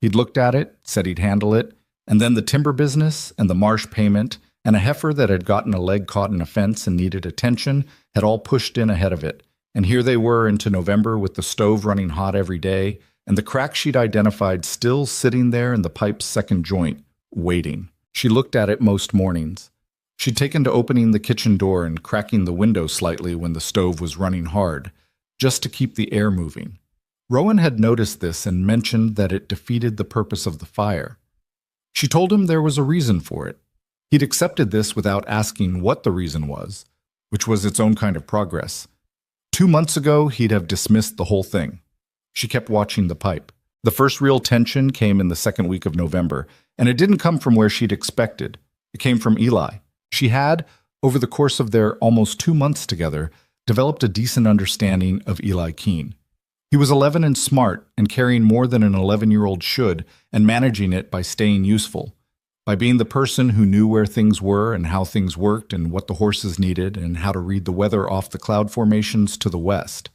He'd looked at it, said he'd handle it, and then the timber business and the marsh payment and a heifer that had gotten a leg caught in a fence and needed attention had all pushed in ahead of it. And here they were into November with the stove running hot every day and the crack she'd identified still sitting there in the pipe's second joint, waiting. She looked at it most mornings. She'd taken to opening the kitchen door and cracking the window slightly when the stove was running hard, just to keep the air moving. Rowan had noticed this and mentioned that it defeated the purpose of the fire. She told him there was a reason for it. He'd accepted this without asking what the reason was, which was its own kind of progress. 2 months ago, he'd have dismissed the whole thing. She kept watching the pipe. The first real tension came in the second week of November, and it didn't come from where she'd expected. It came from Eli. She had, over the course of their almost 2 months together, developed a decent understanding of Eli Keene. He was 11 and smart and carrying more than an 11-year-old should and managing it by staying useful, by being the person who knew where things were and how things worked and what the horses needed and how to read the weather off the cloud formations to the west.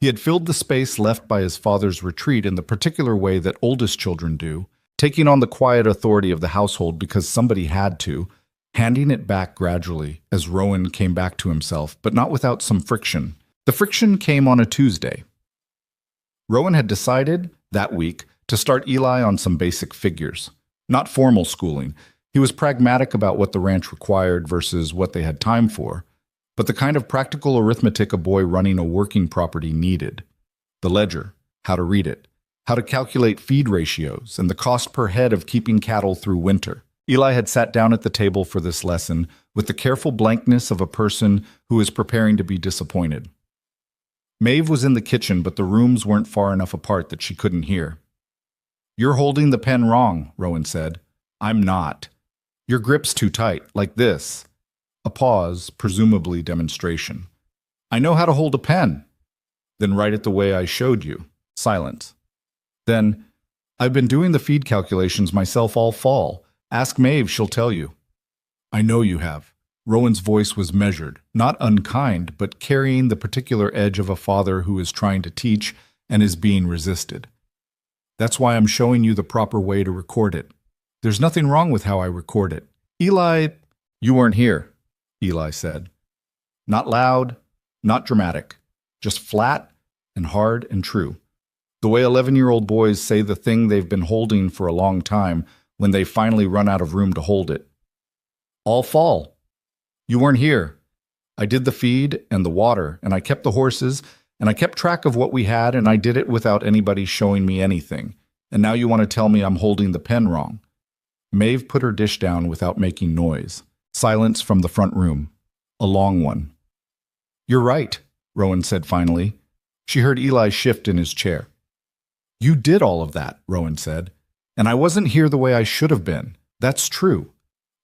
He had filled the space left by his father's retreat in the particular way that oldest children do, taking on the quiet authority of the household because somebody had to, handing it back gradually as Rowan came back to himself, but not without some friction. The friction came on a Tuesday. Rowan had decided, that week, to start Eli on some basic figures. Not formal schooling. He was pragmatic about what the ranch required versus what they had time for, but the kind of practical arithmetic a boy running a working property needed. The ledger, how to read it, how to calculate feed ratios, and the cost per head of keeping cattle through winter. Eli had sat down at the table for this lesson with the careful blankness of a person who is preparing to be disappointed. Maeve was in the kitchen, but the rooms weren't far enough apart that she couldn't hear. You're holding the pen wrong, Rowan said. I'm not. Your grip's too tight, like this. A pause, presumably demonstration. I know how to hold a pen. Then write it the way I showed you. Silence. Then, I've been doing the feed calculations myself all fall. Ask Maeve, she'll tell you. I know you have. Rowan's voice was measured, not unkind, but carrying the particular edge of a father who is trying to teach and is being resisted. That's why I'm showing you the proper way to record it. There's nothing wrong with how I record it. Eli, you weren't here, Eli said. Not loud, not dramatic, just flat and hard and true. The way 11-year-old boys say the thing they've been holding for a long time when they finally run out of room to hold it. All fall. You weren't here. I did the feed and the water, and I kept the horses, and I kept track of what we had, and I did it without anybody showing me anything. And now you want to tell me I'm holding the pen wrong. Maeve put her dish down without making noise. Silence from the front room. A long one. You're right, Rowan said finally. She heard Eli shift in his chair. You did all of that, Rowan said. And I wasn't here the way I should have been. That's true.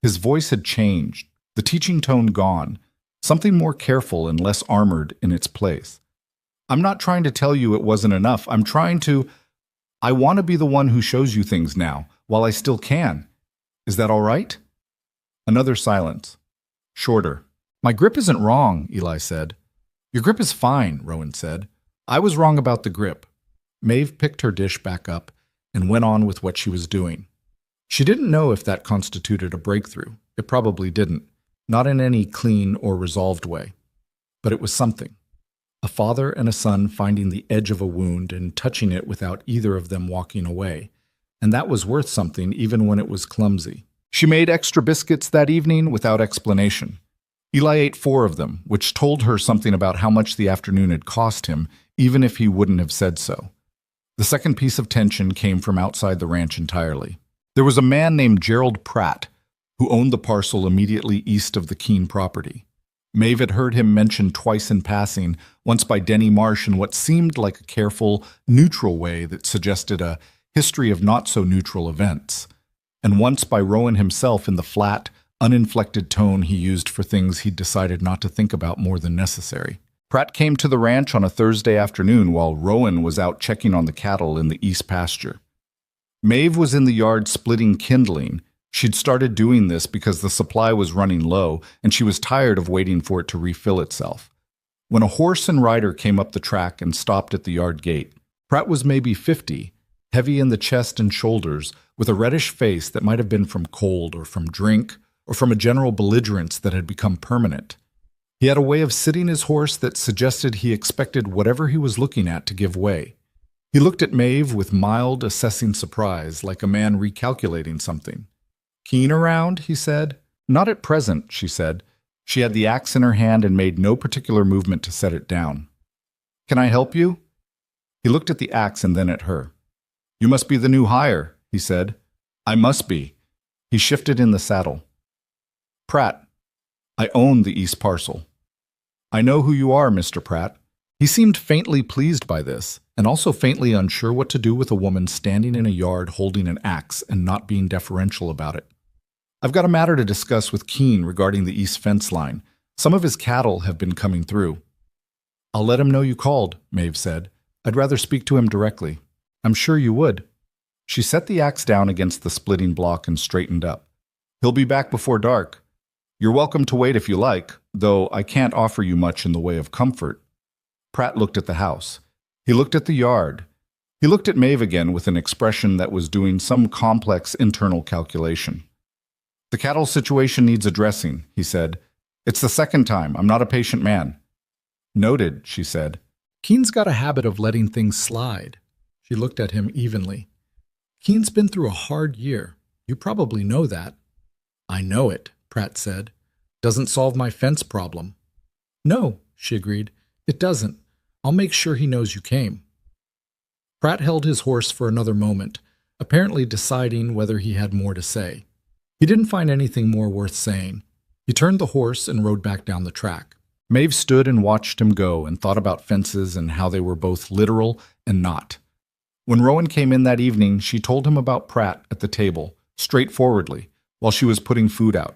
His voice had changed, the teaching tone gone, something more careful and less armored in its place. I'm not trying to tell you it wasn't enough. I want to be the one who shows you things now, while I still can. Is that all right? Another silence. Shorter. My grip isn't wrong, Eli said. Your grip is fine, Rowan said. I was wrong about the grip. Maeve picked her dish back up and went on with what she was doing. She didn't know if that constituted a breakthrough. It probably didn't, not in any clean or resolved way. But it was something. A father and a son finding the edge of a wound and touching it without either of them walking away. And that was worth something even when it was clumsy. She made extra biscuits that evening without explanation. Eli ate 4 of them, which told her something about how much the afternoon had cost him, even if he wouldn't have said so. The second piece of tension came from outside the ranch entirely. There was a man named Gerald Pratt, who owned the parcel immediately east of the Keene property. Maeve had heard him mentioned twice in passing, once by Denny Marsh in what seemed like a careful, neutral way that suggested a history of not-so-neutral events, and once by Rowan himself in the flat, uninflected tone he used for things he'd decided not to think about more than necessary. Pratt came to the ranch on a Thursday afternoon while Rowan was out checking on the cattle in the east pasture. Maeve was in the yard splitting kindling. She'd started doing this because the supply was running low, and she was tired of waiting for it to refill itself. When a horse and rider came up the track and stopped at the yard gate, Pratt was maybe 50, heavy in the chest and shoulders, with a reddish face that might have been from cold or from drink or from a general belligerence that had become permanent. He had a way of sitting his horse that suggested he expected whatever he was looking at to give way. He looked at Maeve with mild, assessing surprise, like a man recalculating something. Keene around, he said. Not at present, she said. She had the axe in her hand and made no particular movement to set it down. Can I help you? He looked at the axe and then at her. You must be the new hire, he said. I must be. He shifted in the saddle. Pratt, I own the east parcel. I know who you are, Mr. Pratt. He seemed faintly pleased by this, and also faintly unsure what to do with a woman standing in a yard holding an axe and not being deferential about it. I've got a matter to discuss with Keene regarding the east fence line. Some of his cattle have been coming through. I'll let him know you called, Maeve said. I'd rather speak to him directly. I'm sure you would. She set the axe down against the splitting block and straightened up. He'll be back before dark. You're welcome to wait if you like, though I can't offer you much in the way of comfort. Pratt looked at the house. He looked at the yard. He looked at Maeve again with an expression that was doing some complex internal calculation. The cattle situation needs addressing, he said. It's the second time. I'm not a patient man. Noted, she said. Keene's got a habit of letting things slide. She looked at him evenly. Keene's been through a hard year. You probably know that. I know it, Pratt said. Doesn't solve my fence problem. No, she agreed. It doesn't. I'll make sure he knows you came. Pratt held his horse for another moment, apparently deciding whether he had more to say. He didn't find anything more worth saying. He turned the horse and rode back down the track. Maeve stood and watched him go and thought about fences and how they were both literal and not. When Rowan came in that evening, she told him about Pratt at the table, straightforwardly, while she was putting food out.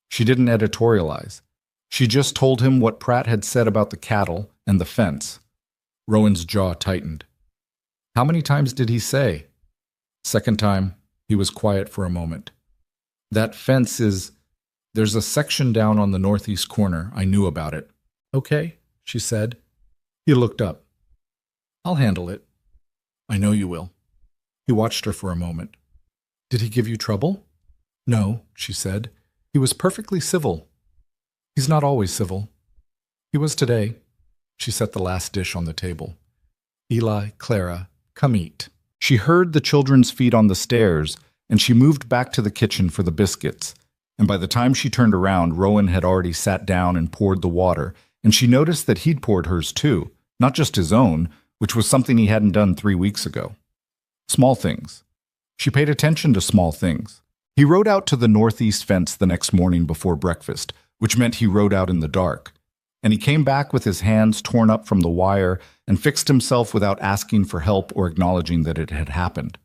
She didn't editorialize. She just told him what Pratt had said about the cattle and the fence. Rowan's jaw tightened. How many times did he say? Second time, he was quiet for a moment. That fence is... There's a section down on the northeast corner. I knew about it. Okay, she said. He looked up. I'll handle it. I know you will. He watched her for a moment. Did he give you trouble? No, she said. He was perfectly civil. He's not always civil. He was today. She set the last dish on the table. Eli, Clara, come eat. She heard the children's feet on the stairs, and she moved back to the kitchen for the biscuits. And by the time she turned around, Rowan had already sat down and poured the water, and she noticed that he'd poured hers too, not just his own, which was something he hadn't done 3 weeks ago. Small things. She paid attention to small things. He rode out to the northeast fence the next morning before breakfast, which meant he rode out in the dark. And he came back with his hands torn up from the wire and fixed himself without asking for help or acknowledging that it had happened.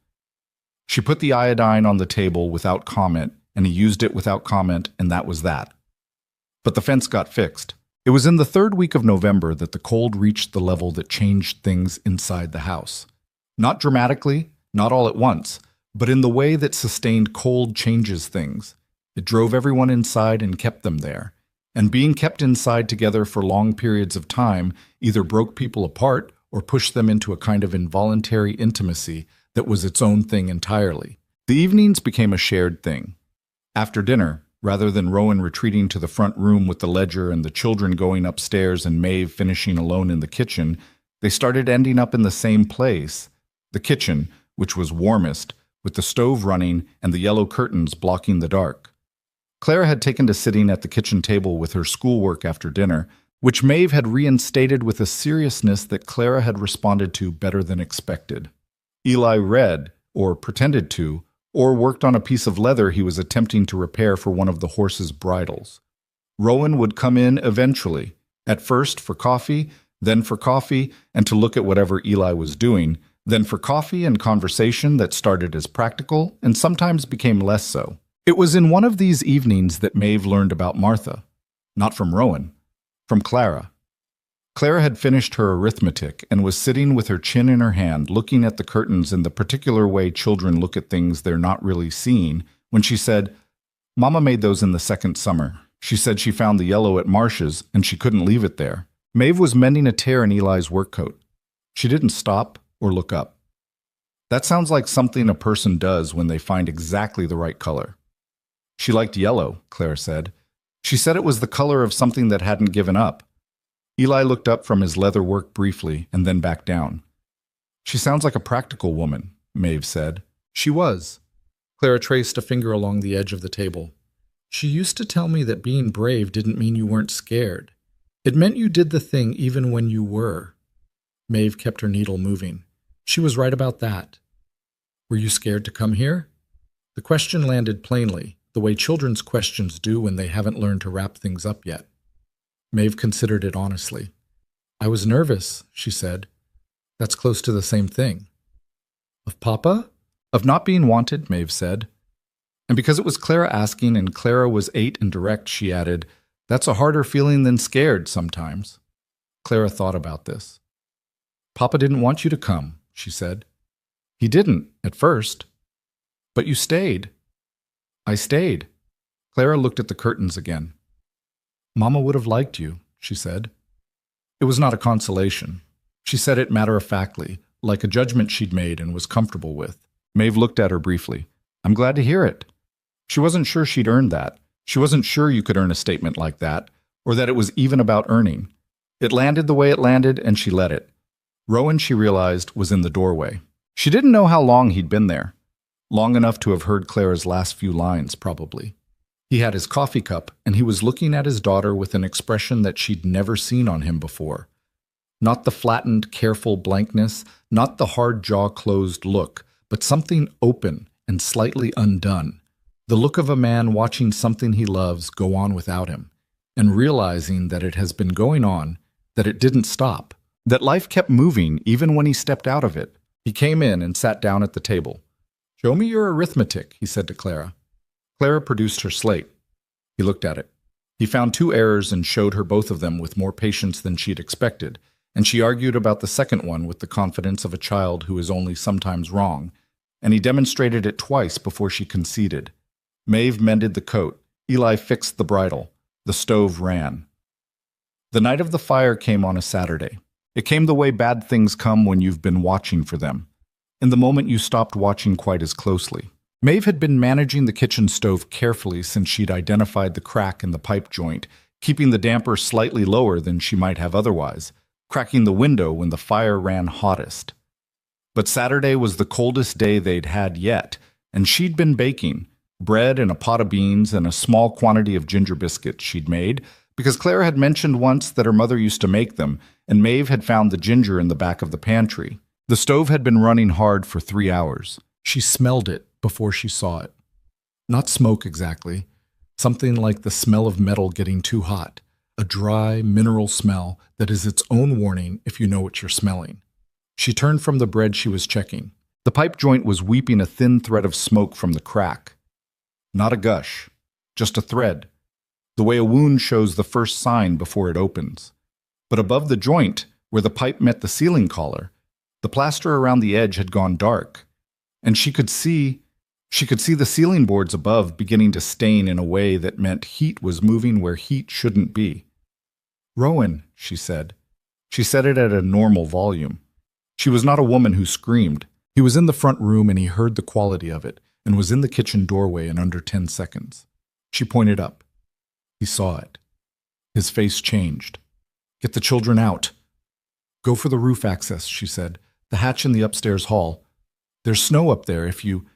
She put the iodine on the table without comment, and he used it without comment, and that was that. But the fence got fixed. It was in the 3rd week of November that the cold reached the level that changed things inside the house. Not dramatically, not all at once, but in the way that sustained cold changes things. It drove everyone inside and kept them there. And being kept inside together for long periods of time either broke people apart or pushed them into a kind of involuntary intimacy that was its own thing entirely. The evenings became a shared thing. After dinner, rather than Rowan retreating to the front room with the ledger and the children going upstairs and Maeve finishing alone in the kitchen, they started ending up in the same place, the kitchen, which was warmest, with the stove running and the yellow curtains blocking the dark. Clara had taken to sitting at the kitchen table with her schoolwork after dinner, which Maeve had reinstated with a seriousness that Clara had responded to better than expected. Eli read, or pretended to, or worked on a piece of leather he was attempting to repair for one of the horse's bridles. Rowan would come in eventually, at first for coffee, then for coffee, and to look at whatever Eli was doing, then for coffee and conversation that started as practical and sometimes became less so. It was in one of these evenings that Maeve learned about Martha. Not from Rowan, from Clara. Clara had finished her arithmetic and was sitting with her chin in her hand, looking at the curtains in the particular way children look at things they're not really seeing, when she said, Mama made those in the 2nd summer. She said she found the yellow at Marsh's and she couldn't leave it there. Maeve was mending a tear in Eli's work coat. She didn't stop or look up. That sounds like something a person does when they find exactly the right color. She liked yellow, Clara said. She said it was the color of something that hadn't given up. Eli looked up from his leather work briefly and then back down. She sounds like a practical woman, Maeve said. She was. Clara traced a finger along the edge of the table. She used to tell me that being brave didn't mean you weren't scared. It meant you did the thing even when you were. Maeve kept her needle moving. She was right about that. Were you scared to come here? The question landed plainly, the way children's questions do when they haven't learned to wrap things up yet. Maeve considered it honestly. I was nervous, she said. That's close to the same thing. Of Papa? Of not being wanted, Maeve said. And because it was Clara asking and Clara was 8 and direct, she added, that's a harder feeling than scared sometimes. Clara thought about this. Papa didn't want you to come, she said. He didn't, at first. But you stayed. I stayed. Clara looked at the curtains again. Mama would have liked you, she said. It was not a consolation. She said it matter-of-factly, like a judgment she'd made and was comfortable with. Maeve looked at her briefly. I'm glad to hear it. She wasn't sure she'd earned that. She wasn't sure you could earn a statement like that, or that it was even about earning. It landed the way it landed, and she let it. Rowan, she realized, was in the doorway. She didn't know how long he'd been there. Long enough to have heard Clara's last few lines, probably. He had his coffee cup, and he was looking at his daughter with an expression that she'd never seen on him before. Not the flattened, careful blankness, not the hard jaw-closed look, but something open and slightly undone. The look of a man watching something he loves go on without him, and realizing that it has been going on, that it didn't stop, that life kept moving even when he stepped out of it. He came in and sat down at the table. "Show me your arithmetic," he said to Clara. Clara produced her slate. He looked at it. He found 2 errors and showed her both of them with more patience than she'd expected, and she argued about the second one with the confidence of a child who is only sometimes wrong, and he demonstrated it twice before she conceded. Maeve mended the coat. Eli fixed the bridle. The stove ran. The night of the fire came on a Saturday. It came the way bad things come when you've been watching for them. In the moment you stopped watching quite as closely. Maeve had been managing the kitchen stove carefully since she'd identified the crack in the pipe joint, keeping the damper slightly lower than she might have otherwise, cracking the window when the fire ran hottest. But Saturday was the coldest day they'd had yet, and she'd been baking, bread and a pot of beans and a small quantity of ginger biscuits she'd made, because Clara had mentioned once that her mother used to make them, and Maeve had found the ginger in the back of the pantry. The stove had been running hard for 3 hours. She smelled it before she saw it. Not smoke exactly. Something like the smell of metal getting too hot. A dry, mineral smell that is its own warning if you know what you're smelling. She turned from the bread she was checking. The pipe joint was weeping a thin thread of smoke from the crack. Not a gush, just a thread, the way a wound shows the first sign before it opens. But above the joint, where the pipe met the ceiling collar, the plaster around the edge had gone dark, and she could see the ceiling boards above beginning to stain in a way that meant heat was moving where heat shouldn't be. "Rowan," she said. She said it at a normal volume. She was not a woman who screamed. He was in the front room and he heard the quality of it, and was in the kitchen doorway in under 10 seconds. She pointed up. He saw it. His face changed. "Get the children out." "Go for the roof access," she said. "The hatch in the upstairs hall. There's snow up there if you—"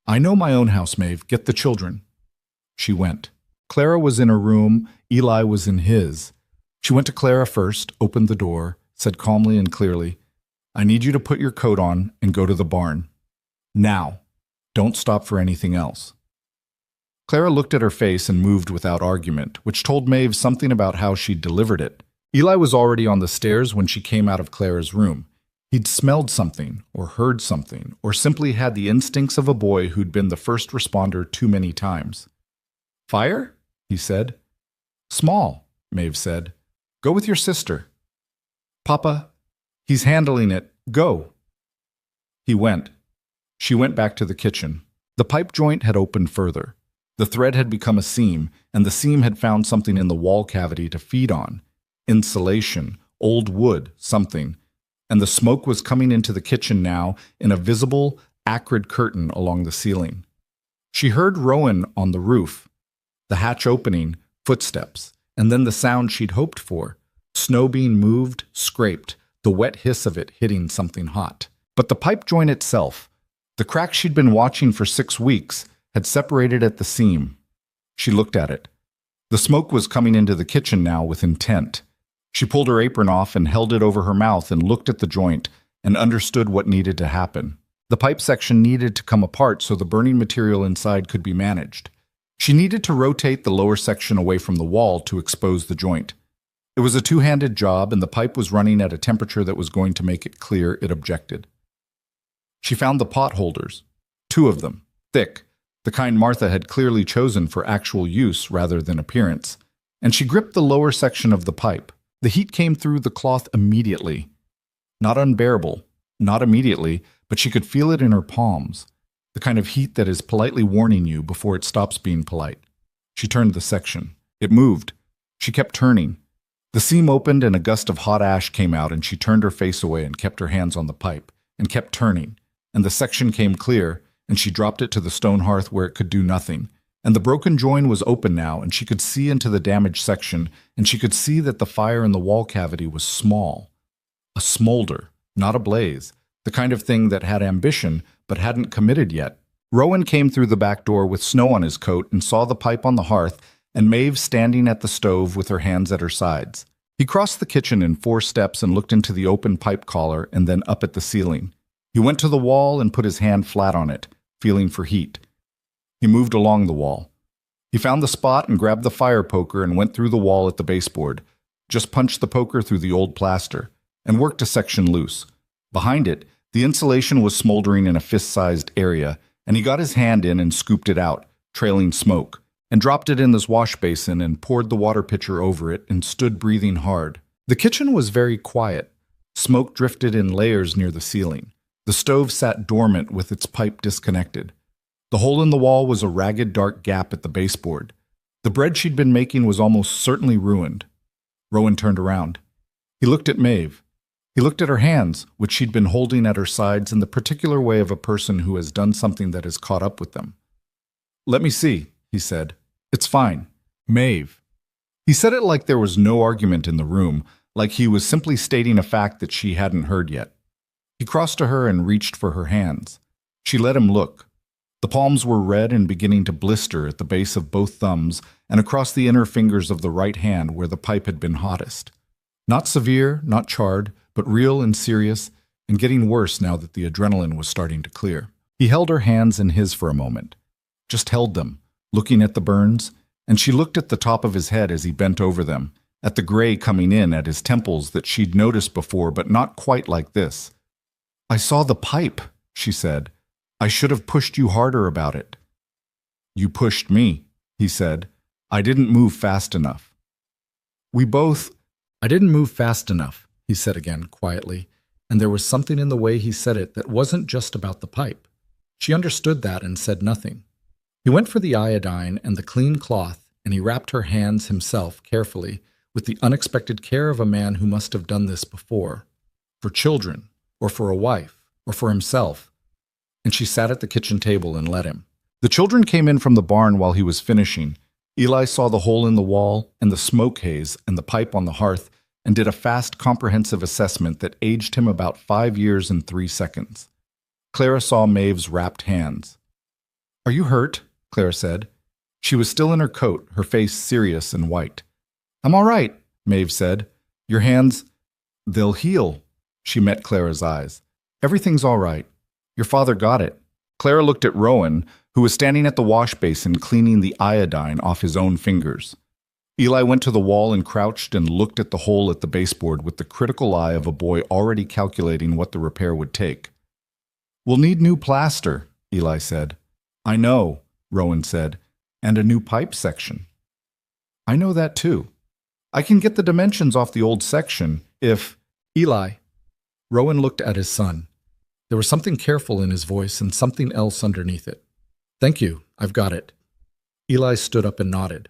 "I know my own house, Maeve. Get the children." She went. Clara was in her room. Eli was in his. She went to Clara first, opened the door, said calmly and clearly, "I need you to put your coat on and go to the barn. Now. Don't stop for anything else." Clara looked at her face and moved without argument, which told Maeve something about how she'd delivered it. Eli was already on the stairs when she came out of Clara's room. He'd smelled something, or heard something, or simply had the instincts of a boy who'd been the first responder too many times. "Fire?" he said. "Small," Maeve said. "Go with your sister." "Papa, he's handling it. Go." He went. She went back to the kitchen. The pipe joint had opened further. The thread had become a seam, and the seam had found something in the wall cavity to feed on. Insulation, old wood, something. And the smoke was coming into the kitchen now in a visible, acrid curtain along the ceiling. She heard Rowan on the roof, the hatch opening, footsteps, and then the sound she'd hoped for. Snow being moved, scraped, the wet hiss of it hitting something hot. But the pipe joint itself, the crack she'd been watching for 6 weeks, had separated at the seam. She looked at it. The smoke was coming into the kitchen now with intent. She pulled her apron off and held it over her mouth and looked at the joint and understood what needed to happen. The pipe section needed to come apart so the burning material inside could be managed. She needed to rotate the lower section away from the wall to expose the joint. It was a two-handed job, and the pipe was running at a temperature that was going to make it clear it objected. She found the pot holders, 2 of them, thick, the kind Martha had clearly chosen for actual use rather than appearance, and she gripped the lower section of the pipe. The heat came through the cloth immediately. Not unbearable, not immediately, but she could feel it in her palms, the kind of heat that is politely warning you before it stops being polite. She turned the section. It moved. She kept turning. The seam opened and a gust of hot ash came out, and she turned her face away and kept her hands on the pipe, and kept turning, and the section came clear, and she dropped it to the stone hearth where it could do nothing. And the broken join was open now, and she could see into the damaged section, and she could see that the fire in the wall cavity was small. A smolder, not a blaze, the kind of thing that had ambition but hadn't committed yet. Rowan came through the back door with snow on his coat and saw the pipe on the hearth, and Maeve standing at the stove with her hands at her sides. He crossed the kitchen in 4 steps and looked into the open pipe collar and then up at the ceiling. He went to the wall and put his hand flat on it, feeling for heat. He moved along the wall. He found the spot and grabbed the fire poker and went through the wall at the baseboard, just punched the poker through the old plaster, and worked a section loose. Behind it, The insulation was smoldering in a fist-sized area, and he got his hand in and scooped it out, trailing smoke, and dropped it in this wash basin and poured the water pitcher over it and stood breathing hard. The kitchen was very quiet. Smoke drifted in layers near the ceiling. The stove sat dormant with its pipe disconnected. The hole in the wall was a ragged dark gap at the baseboard. The bread she'd been making was almost certainly ruined. Rowan turned around. He looked at Maeve. He looked at her hands, which she'd been holding at her sides in the particular way of a person who has done something that has caught up with them. "Let me see," he said. "It's fine. Maeve." He said it like there was no argument in the room, like he was simply stating a fact that she hadn't heard yet. He crossed to her and reached for her hands. She let him look. The palms were red and beginning to blister at the base of both thumbs and across the inner fingers of the right hand where the pipe had been hottest. Not severe, not charred, but real and serious, and getting worse now that the adrenaline was starting to clear. He held her hands in his for a moment. Just held them, looking at the burns, and she looked at the top of his head as he bent over them, at the gray coming in at his temples that she'd noticed before, but not quite like this. "I saw the pipe," she said. "I should have pushed you harder about it." "You pushed me," he said. "I didn't move fast enough." "I didn't move fast enough," he said again, quietly, and there was something in the way he said it that wasn't just about the pipe. She understood that and said nothing. He went for the iodine and the clean cloth, and he wrapped her hands himself carefully, with the unexpected care of a man who must have done this before. For children, or for a wife, or for himself. And she sat at the kitchen table and let him. The children came in from the barn while he was finishing. Eli saw the hole in the wall and the smoke haze and the pipe on the hearth and did a fast, comprehensive assessment that aged him about 5 years and 3 seconds. Clara saw Maeve's wrapped hands. "Are you hurt?" Clara said. She was still in her coat, her face serious and white. "I'm all right," Maeve said. "Your hands, they'll heal." She met Clara's eyes. "Everything's all right. Your father got it." Clara looked at Rowan, who was standing at the wash basin cleaning the iodine off his own fingers. Eli went to the wall and crouched and looked at the hole at the baseboard with the critical eye of a boy already calculating what the repair would take. "We'll need new plaster," Eli said. "I know," Rowan said, "and a new pipe section." "I know that too. I can get the dimensions off the old section if—" "Eli." Rowan looked at his son. There was something careful in his voice and something else underneath it. "Thank you, I've got it." Eli stood up and nodded.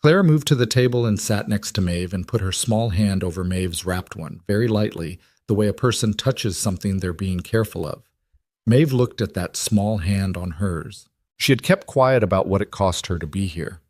Clara moved to the table and sat next to Maeve and put her small hand over Maeve's wrapped one, very lightly, the way a person touches something they're being careful of. Maeve looked at that small hand on hers. She had kept quiet about what it cost her to be here.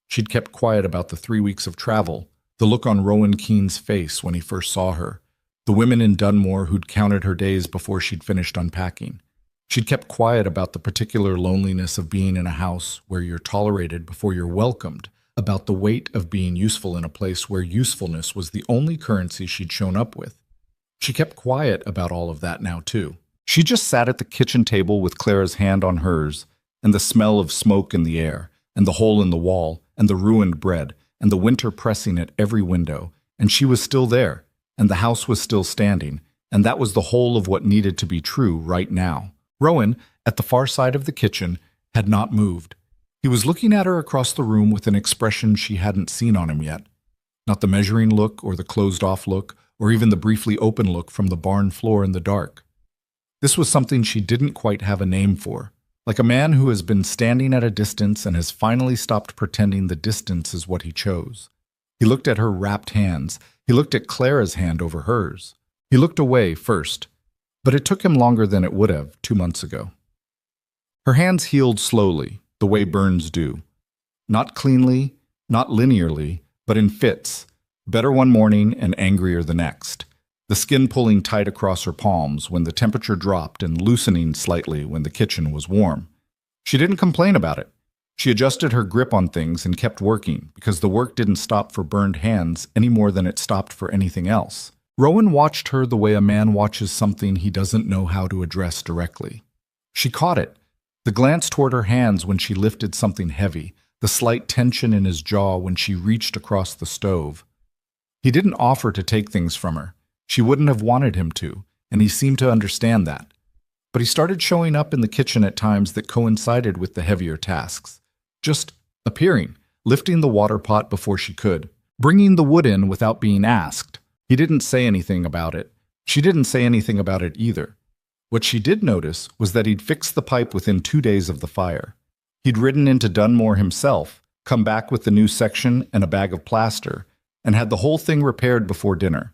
She'd kept quiet about the 3 weeks of travel, the look on Rowan Keene's face when he first saw her, the women in Dunmore who'd counted her days before she'd finished unpacking. She'd kept quiet about the particular loneliness of being in a house where you're tolerated before you're welcomed, about the weight of being useful in a place where usefulness was the only currency she'd shown up with. She kept quiet about all of that now, too. She just sat at the kitchen table with Clara's hand on hers, and the smell of smoke in the air, and the hole in the wall, and the ruined bread, and the winter pressing at every window, and she was still there, and the house was still standing, and that was the whole of what needed to be true right now. Rowan, at the far side of the kitchen, had not moved. He was looking at her across the room with an expression she hadn't seen on him yet. Not the measuring look or the closed-off look or even the briefly open look from the barn floor in the dark. This was something she didn't quite have a name for, like a man who has been standing at a distance and has finally stopped pretending the distance is what he chose. He looked at her wrapped hands. He looked at Clara's hand over hers. He looked away first, but it took him longer than it would have 2 months ago. Her hands healed slowly, the way burns do. Not cleanly, not linearly, but in fits, better one morning and angrier the next. The skin pulling tight across her palms when the temperature dropped and loosening slightly when the kitchen was warm. She didn't complain about it. She adjusted her grip on things and kept working because the work didn't stop for burned hands any more than it stopped for anything else. Rowan watched her the way a man watches something he doesn't know how to address directly. She caught it. The glance toward her hands when she lifted something heavy, the slight tension in his jaw when she reached across the stove. He didn't offer to take things from her. She wouldn't have wanted him to, and he seemed to understand that. But he started showing up in the kitchen at times that coincided with the heavier tasks. Just appearing, lifting the water pot before she could, bringing the wood in without being asked. He didn't say anything about it. She didn't say anything about it either. What she did notice was that he'd fixed the pipe within 2 days of the fire. He'd ridden into Dunmore himself, come back with the new section and a bag of plaster, and had the whole thing repaired before dinner.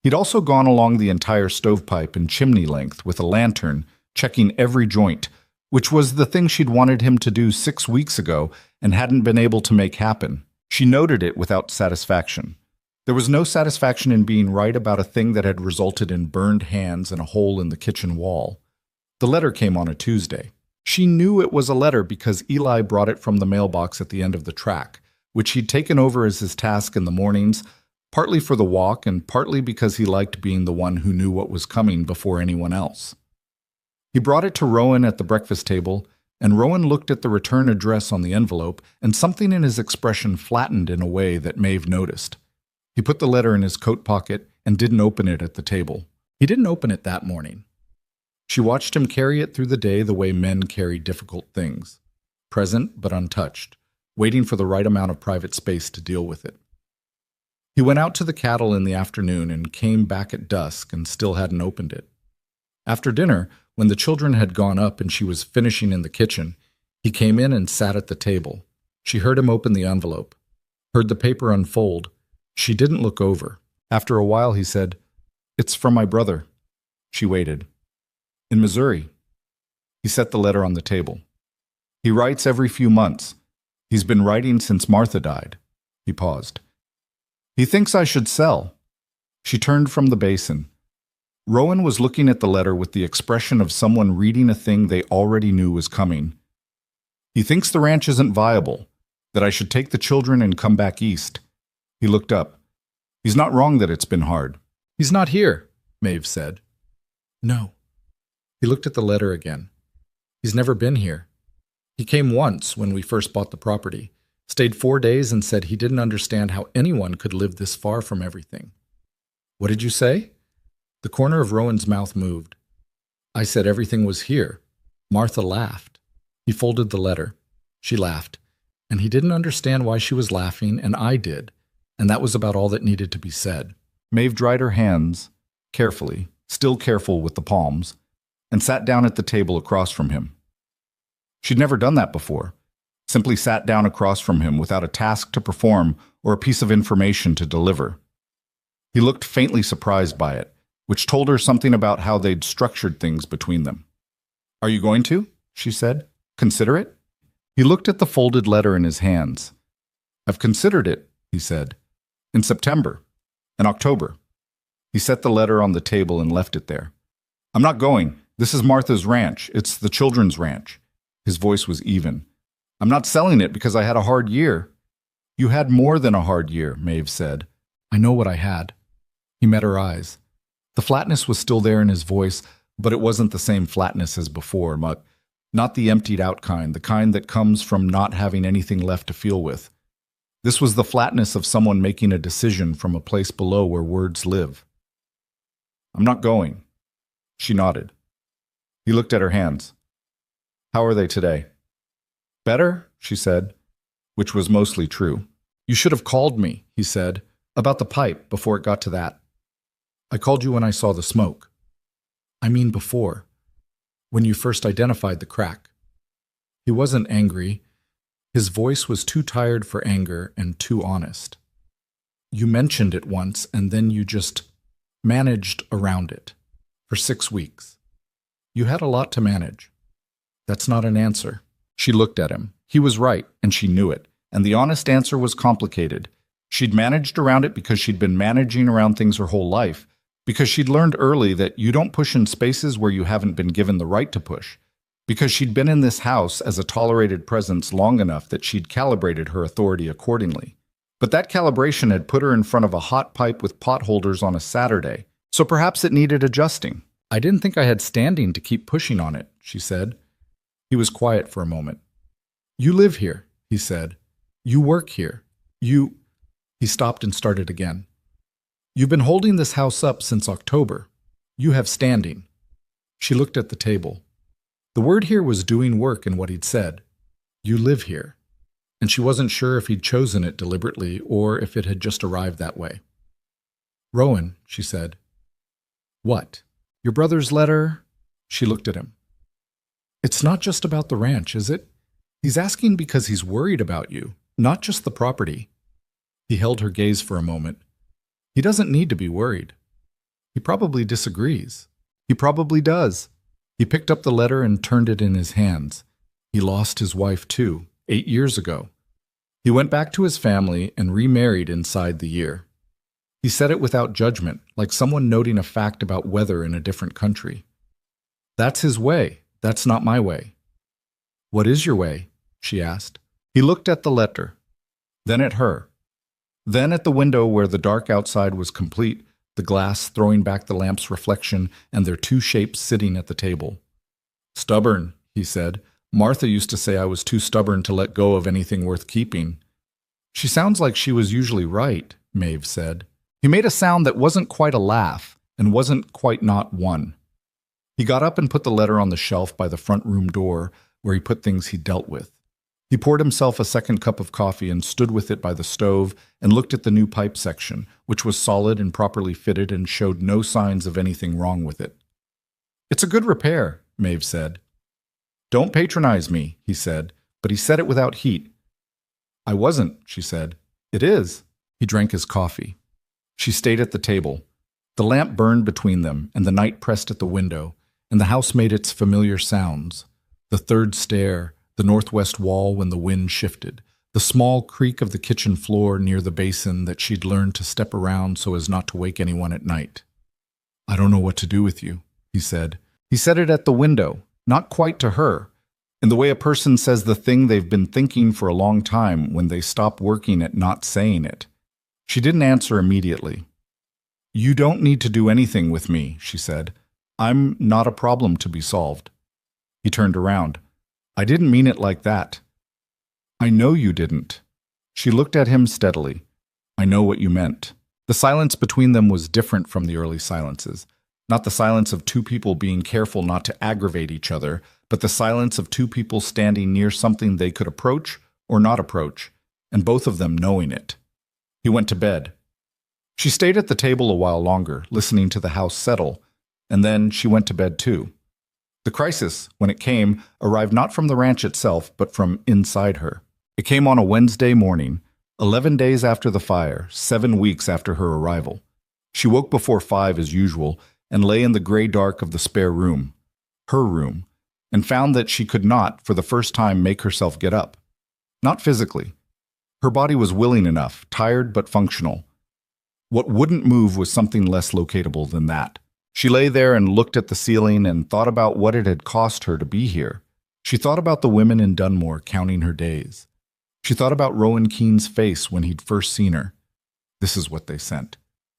He'd also gone along the entire stovepipe and chimney length with a lantern, checking every joint, which was the thing she'd wanted him to do 6 weeks ago and hadn't been able to make happen. She noted it without satisfaction. There was no satisfaction in being right about a thing that had resulted in burned hands and a hole in the kitchen wall. The letter came on a Tuesday. She knew it was a letter because Eli brought it from the mailbox at the end of the track, which he'd taken over as his task in the mornings, partly for the walk and partly because he liked being the one who knew what was coming before anyone else. He brought it to Rowan at the breakfast table, and Rowan looked at the return address on the envelope, and something in his expression flattened in a way that Maeve noticed. He put the letter in his coat pocket and didn't open it at the table. He didn't open it that morning. She watched him carry it through the day the way men carry difficult things, present but untouched, waiting for the right amount of private space to deal with it. He went out to the cattle in the afternoon and came back at dusk and still hadn't opened it. After dinner, when the children had gone up and she was finishing in the kitchen, he came in and sat at the table. She heard him open the envelope, heard the paper unfold. She didn't look over. After a while, he said, "It's from my brother." She waited. "In Missouri." He set the letter on the table. "He writes every few months. He's been writing since Martha died." He paused. "He thinks I should sell." She turned from the basin. Rowan was looking at the letter with the expression of someone reading a thing they already knew was coming. "He thinks the ranch isn't viable, that I should take the children and come back east." He looked up. "He's not wrong that it's been hard." "He's not here," Maeve said. "No." He looked at the letter again. "He's never been here. He came once when we first bought the property, stayed 4 days and said he didn't understand how anyone could live this far from everything." "What did you say?" The corner of Rowan's mouth moved. "I said everything was here." Martha laughed. He folded the letter. She laughed, and he didn't understand why she was laughing, and I did, and that was about all that needed to be said. Maeve dried her hands, carefully, still careful with the palms, and sat down at the table across from him. She'd never done that before, simply sat down across from him without a task to perform or a piece of information to deliver. He looked faintly surprised by it, which told her something about how they'd structured things between them. "Are you going to?" she said. "Consider it?" He looked at the folded letter in his hands. "I've considered it," he said. "In September. In October." He set the letter on the table and left it there. "I'm not going. This is Martha's ranch. It's the children's ranch." His voice was even. "I'm not selling it because I had a hard year." "You had more than a hard year," Maeve said. "I know what I had." He met her eyes. The flatness was still there in his voice, but it wasn't the same flatness as before, not the emptied-out kind, the kind that comes from not having anything left to feel with. This was the flatness of someone making a decision from a place below where words live. "I'm not going." She nodded. He looked at her hands. "How are they today?" "Better," she said, which was mostly true. "You should have called me," he said, "about the pipe before it got to that." "I called you when I saw the smoke." "I mean before, when you first identified the crack." He wasn't angry. His voice was too tired for anger and too honest. "You mentioned it once, and then you just managed around it for 6 weeks. You had a lot to manage." "That's not an answer." She looked at him. He was right, and she knew it, and the honest answer was complicated. She'd managed around it because she'd been managing around things her whole life, because she'd learned early that you don't push in spaces where you haven't been given the right to push, because she'd been in this house as a tolerated presence long enough that she'd calibrated her authority accordingly. But that calibration had put her in front of a hot pipe with potholders on a Saturday, so perhaps it needed adjusting. "I didn't think I had standing to keep pushing on it," she said. He was quiet for a moment. "You live here," he said. "You work here. He stopped and started again. "You've been holding this house up since October." You have standing. She looked at the table. The word here was doing work in what he'd said. You live here. And she wasn't sure if he'd chosen it deliberately or if it had just arrived that way. Rowan, she said. What? Your brother's letter? She looked at him. It's not just about the ranch, is it? He's asking because he's worried about you, not just the property. He held her gaze for a moment. He doesn't need to be worried. He probably disagrees. He probably does. He picked up the letter and turned it in his hands. He lost his wife too, 8 years ago. He went back to his family and remarried inside the year. He said it without judgment, like someone noting a fact about weather in a different country. That's his way. That's not my way. What is your way? She asked. He looked at the letter, then at her, then at the window where the dark outside was complete, the glass throwing back the lamp's reflection and their two shapes sitting at the table. Stubborn, he said. Martha used to say I was too stubborn to let go of anything worth keeping. She sounds like she was usually right, Maeve said. He made a sound that wasn't quite a laugh and wasn't quite not one. He got up and put the letter on the shelf by the front room door where he put things he dealt with. He poured himself a second cup of coffee and stood with it by the stove and looked at the new pipe section, which was solid and properly fitted and showed no signs of anything wrong with it. It's a good repair, Maeve said. Don't patronize me, he said, but he said it without heat. I wasn't, she said. It is. He drank his coffee. She stayed at the table. The lamp burned between them, and the night pressed at the window, and the house made its familiar sounds. The third stair, the northwest wall when the wind shifted, the small creak of the kitchen floor near the basin that she'd learned to step around so as not to wake anyone at night. I don't know what to do with you, he said. He said it at the window, not quite to her, in the way a person says the thing they've been thinking for a long time when they stop working at not saying it. She didn't answer immediately. You don't need to do anything with me, she said. I'm not a problem to be solved. He turned around. I didn't mean it like that. I know you didn't. She looked at him steadily. I know what you meant. The silence between them was different from the early silences. Not the silence of two people being careful not to aggravate each other, but the silence of two people standing near something they could approach or not approach, and both of them knowing it. He went to bed. She stayed at the table a while longer, listening to the house settle, and then she went to bed too. The crisis, when it came, arrived not from the ranch itself, but from inside her. It came on a Wednesday morning, 11 days after the fire, 7 weeks after her arrival. She woke before 5 as usual, and lay in the gray dark of the spare room, her room, and found that she could not, for the first time, make herself get up. Not physically. Her body was willing enough, tired but functional. What wouldn't move was something less locatable than that. She lay there and looked at the ceiling and thought about what it had cost her to be here. She thought about the women in Dunmore counting her days. She thought about Rowan Keene's face when he'd first seen her. This is what they sent.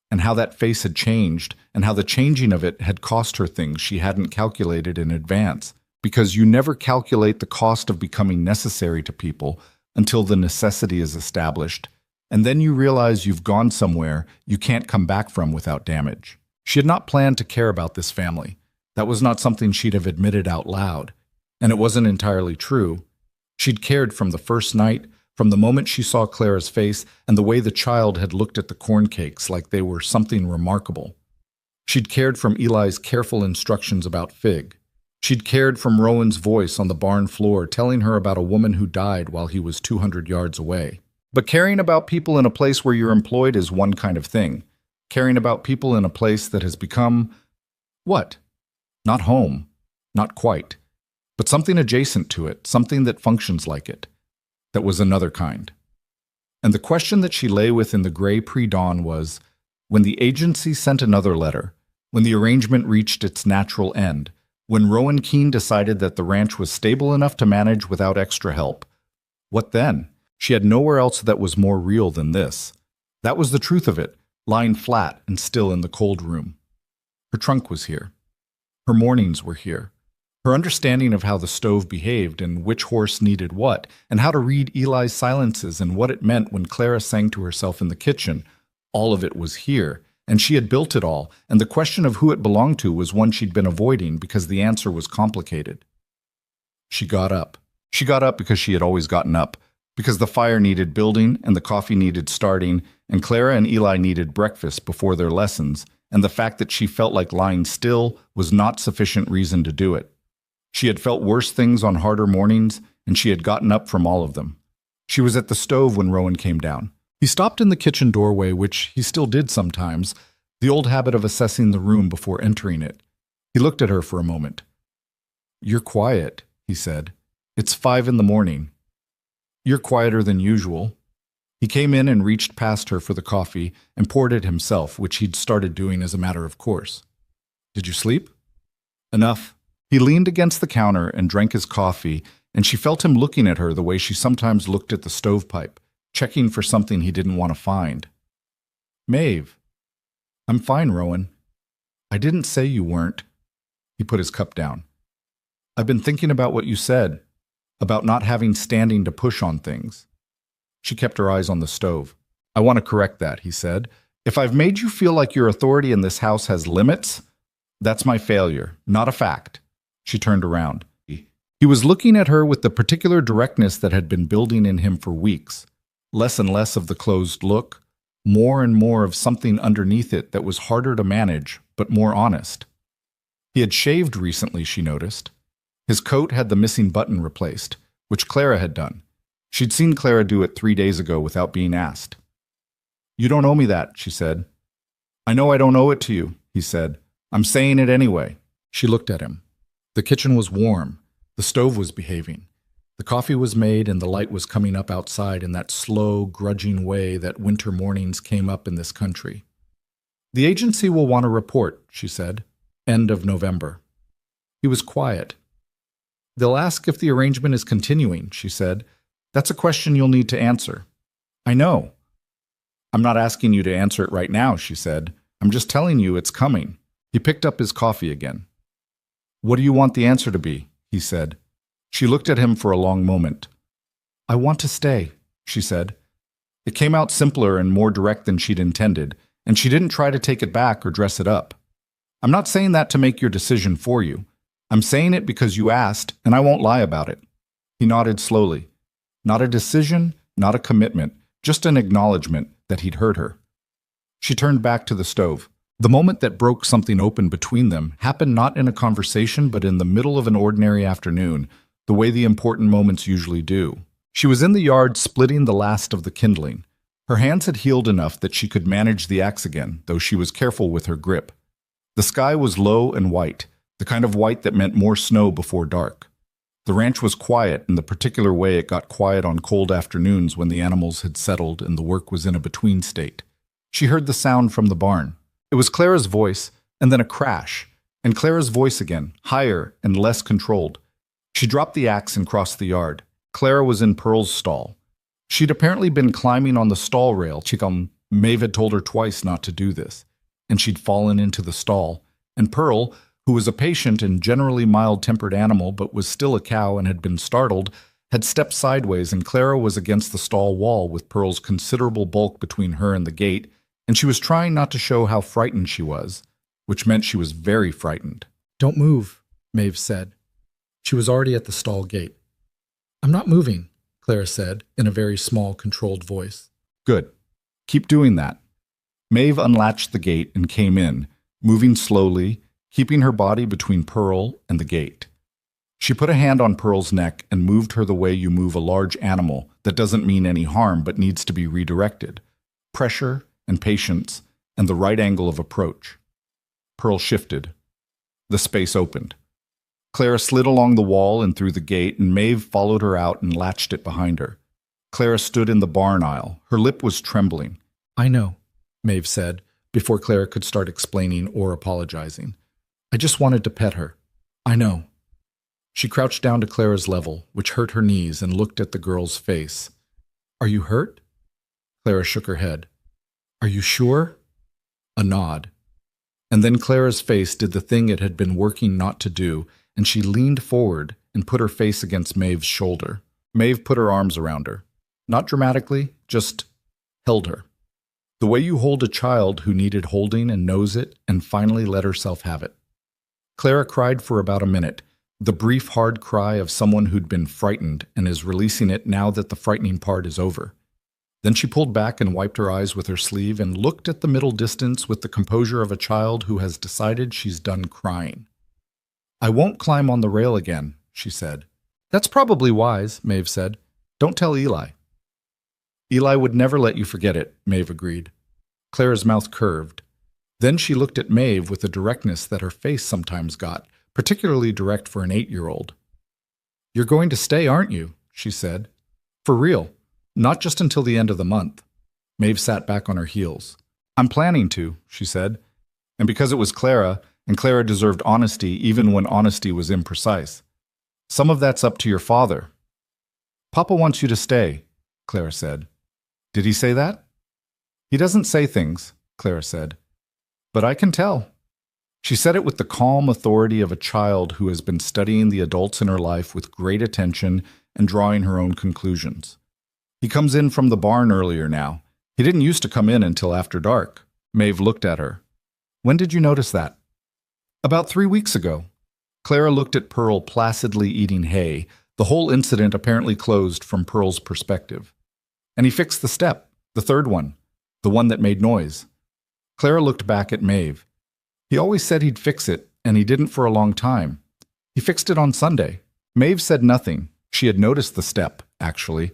And how that face had changed, and how the changing of it had cost her things she hadn't calculated in advance, because you never calculate the cost of becoming necessary to people until the necessity is established, and then you realize you've gone somewhere you can't come back from without damage. She had not planned to care about this family. That was not something she'd have admitted out loud, and it wasn't entirely true. She'd cared from the first night, from the moment she saw Clara's face and the way the child had looked at the corn cakes like they were something remarkable. She'd cared from Eli's careful instructions about Fig. She'd cared from Rowan's voice on the barn floor telling her about a woman who died while he was 200 yards away. But caring about people in a place where you're employed is one kind of thing. Caring about people in a place that has become, what? Not home. Not quite. But something adjacent to it, something that functions like it. That was another kind. And the question that she lay with in the gray pre-dawn was, when the agency sent another letter, when the arrangement reached its natural end, when Rowan Keene decided that the ranch was stable enough to manage without extra help, what then? She had nowhere else that was more real than this. That was the truth of it, lying flat and still in the cold room. Her trunk was here. Her mornings were here. Her understanding of how the stove behaved and which horse needed what, and how to read Eli's silences and what it meant when Clara sang to herself in the kitchen, all of it was here, and she had built it all, and the question of who it belonged to was one she'd been avoiding because the answer was complicated. She got up. She got up because she had always gotten up, because the fire needed building and the coffee needed starting, and Clara and Eli needed breakfast before their lessons, and the fact that she felt like lying still was not sufficient reason to do it. She had felt worse things on harder mornings, and she had gotten up from all of them. She was at the stove when Rowan came down. He stopped in the kitchen doorway, which he still did sometimes, the old habit of assessing the room before entering it. He looked at her for a moment. "You're quiet," he said. "It's 5 in the morning." "You're quieter than usual." He came in and reached past her for the coffee and poured it himself, which he'd started doing as a matter of course. "Did you sleep?" "Enough." He leaned against the counter and drank his coffee, and she felt him looking at her the way she sometimes looked at the stovepipe, checking for something he didn't want to find. "Maeve." "I'm fine, Rowan." "I didn't say you weren't." He put his cup down. "I've been thinking about what you said, about not having standing to push on things." She kept her eyes on the stove. "I want to correct that," he said. "If I've made you feel like your authority in this house has limits, that's my failure, not a fact." She turned around. He was looking at her with the particular directness that had been building in him for weeks. Less and less of the closed look, more and more of something underneath it that was harder to manage, but more honest. He had shaved recently, she noticed. His coat had the missing button replaced, which Clara had done. She'd seen Clara do it 3 days ago without being asked. "You don't owe me that," she said. "I know I don't owe it to you," he said. "I'm saying it anyway." She looked at him. The kitchen was warm. The stove was behaving. The coffee was made and the light was coming up outside in that slow, grudging way that winter mornings came up in this country. "The agency will want a report," she said. "End of November." He was quiet. "They'll ask if the arrangement is continuing," she said. "That's a question you'll need to answer." "I know." "I'm not asking you to answer it right now," she said. "I'm just telling you it's coming." He picked up his coffee again. "What do you want the answer to be?" he said. She looked at him for a long moment. "I want to stay," she said. It came out simpler and more direct than she'd intended, and she didn't try to take it back or dress it up. "I'm not saying that to make your decision for you. I'm saying it because you asked, and I won't lie about it." He nodded slowly. Not a decision, not a commitment, just an acknowledgement that he'd heard her. She turned back to the stove. The moment that broke something open between them happened not in a conversation but in the middle of an ordinary afternoon, the way the important moments usually do. She was in the yard splitting the last of the kindling. Her hands had healed enough that she could manage the axe again, though she was careful with her grip. The sky was low and white, the kind of white that meant more snow before dark. The ranch was quiet in the particular way it got quiet on cold afternoons when the animals had settled and the work was in a between state. She heard the sound from the barn. It was Clara's voice, and then a crash, and Clara's voice again, higher and less controlled. She dropped the axe and crossed the yard. Clara was in Pearl's stall. She'd apparently been climbing on the stall rail. Maeve had told her twice not to do this, and she'd fallen into the stall. And Pearl, who was a patient and generally mild-tempered animal but was still a cow and had been startled, had stepped sideways, and Clara was against the stall wall with Pearl's considerable bulk between her and the gate, and she was trying not to show how frightened she was, which meant she was very frightened. "Don't move," Maeve said. She was already at the stall gate. "I'm not moving," Clara said, in a very small, controlled voice. "Good. Keep doing that." Maeve unlatched the gate and came in, moving slowly, keeping her body between Pearl and the gate. She put a hand on Pearl's neck and moved her the way you move a large animal that doesn't mean any harm but needs to be redirected. Pressure and patience and the right angle of approach. Pearl shifted. The space opened. Clara slid along the wall and through the gate, and Maeve followed her out and latched it behind her. Clara stood in the barn aisle. Her lip was trembling. "I know," Maeve said, before Clara could start explaining or apologizing. "I just wanted to pet her. I know." She crouched down to Clara's level, which hurt her knees, and looked at the girl's face. "Are you hurt?" Clara shook her head. "Are you sure?" A nod. And then Clara's face did the thing it had been working not to do, and she leaned forward and put her face against Maeve's shoulder. Maeve put her arms around her. Not dramatically, just held her. The way you hold a child who needed holding and knows it and finally let herself have it. Clara cried for about a minute, the brief, hard cry of someone who'd been frightened and is releasing it now that the frightening part is over. Then she pulled back and wiped her eyes with her sleeve and looked at the middle distance with the composure of a child who has decided she's done crying. "I won't climb on the rail again," she said. "That's probably wise," Maeve said. "Don't tell Eli." "Eli would never let you forget it," Maeve agreed. Clara's mouth curved. Then she looked at Maeve with a directness that her face sometimes got, particularly direct for an 8-year-old. "You're going to stay, aren't you?" she said. "For real. Not just until the end of the month." Maeve sat back on her heels. "I'm planning to," she said. And because it was Clara, and Clara deserved honesty even when honesty was imprecise. "Some of that's up to your father." "Papa wants you to stay," Clara said. "Did he say that?" "He doesn't say things," Clara said. "But I can tell." She said it with the calm authority of a child who has been studying the adults in her life with great attention and drawing her own conclusions. "He comes in from the barn earlier now. He didn't used to come in until after dark." Maeve looked at her. "When did you notice that?" "About 3 weeks ago." Clara looked at Pearl placidly eating hay, the whole incident apparently closed from Pearl's perspective. "And he fixed the step, the third one, the one that made noise." Clara looked back at Maeve. "He always said he'd fix it, and he didn't for a long time. He fixed it on Sunday." Maeve said nothing. She had noticed the step, actually,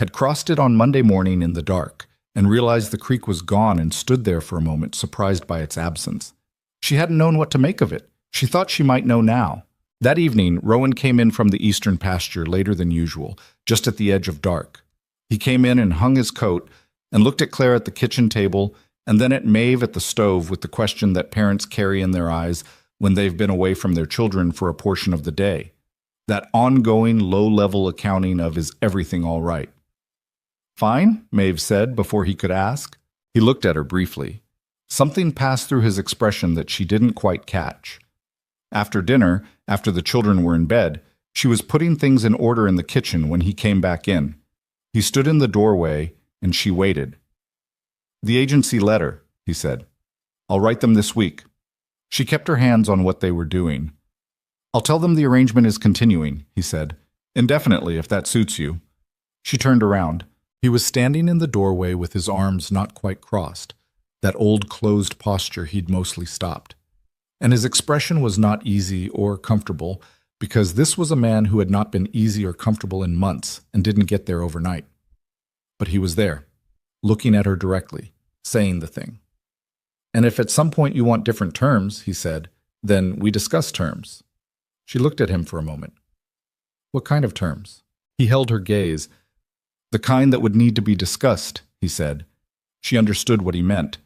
had crossed it on Monday morning in the dark, and realized the creak was gone and stood there for a moment, surprised by its absence. She hadn't known what to make of it. She thought she might know now. That evening, Rowan came in from the eastern pasture later than usual, just at the edge of dark. He came in and hung his coat, and looked at Claire at the kitchen table, and then at Maeve at the stove with the question that parents carry in their eyes when they've been away from their children for a portion of the day. That ongoing, low-level accounting of is everything all right? "Fine," Maeve said before he could ask. He looked at her briefly. Something passed through his expression that she didn't quite catch. After dinner, after the children were in bed, she was putting things in order in the kitchen when he came back in. He stood in the doorway, and she waited. "The agency letter," he said. "I'll write them this week." She kept her hands on what they were doing. "I'll tell them the arrangement is continuing," he said. "Indefinitely, if that suits you." She turned around. He was standing in the doorway with his arms not quite crossed, that old closed posture he'd mostly stopped. And his expression was not easy or comfortable, because this was a man who had not been easy or comfortable in months and didn't get there overnight. But he was there, looking at her directly, saying the thing. "And if at some point you want different terms," he said, "then we discuss terms." She looked at him for a moment. "What kind of terms?" He held her gaze. "The kind that would need to be discussed," he said. She understood what he meant.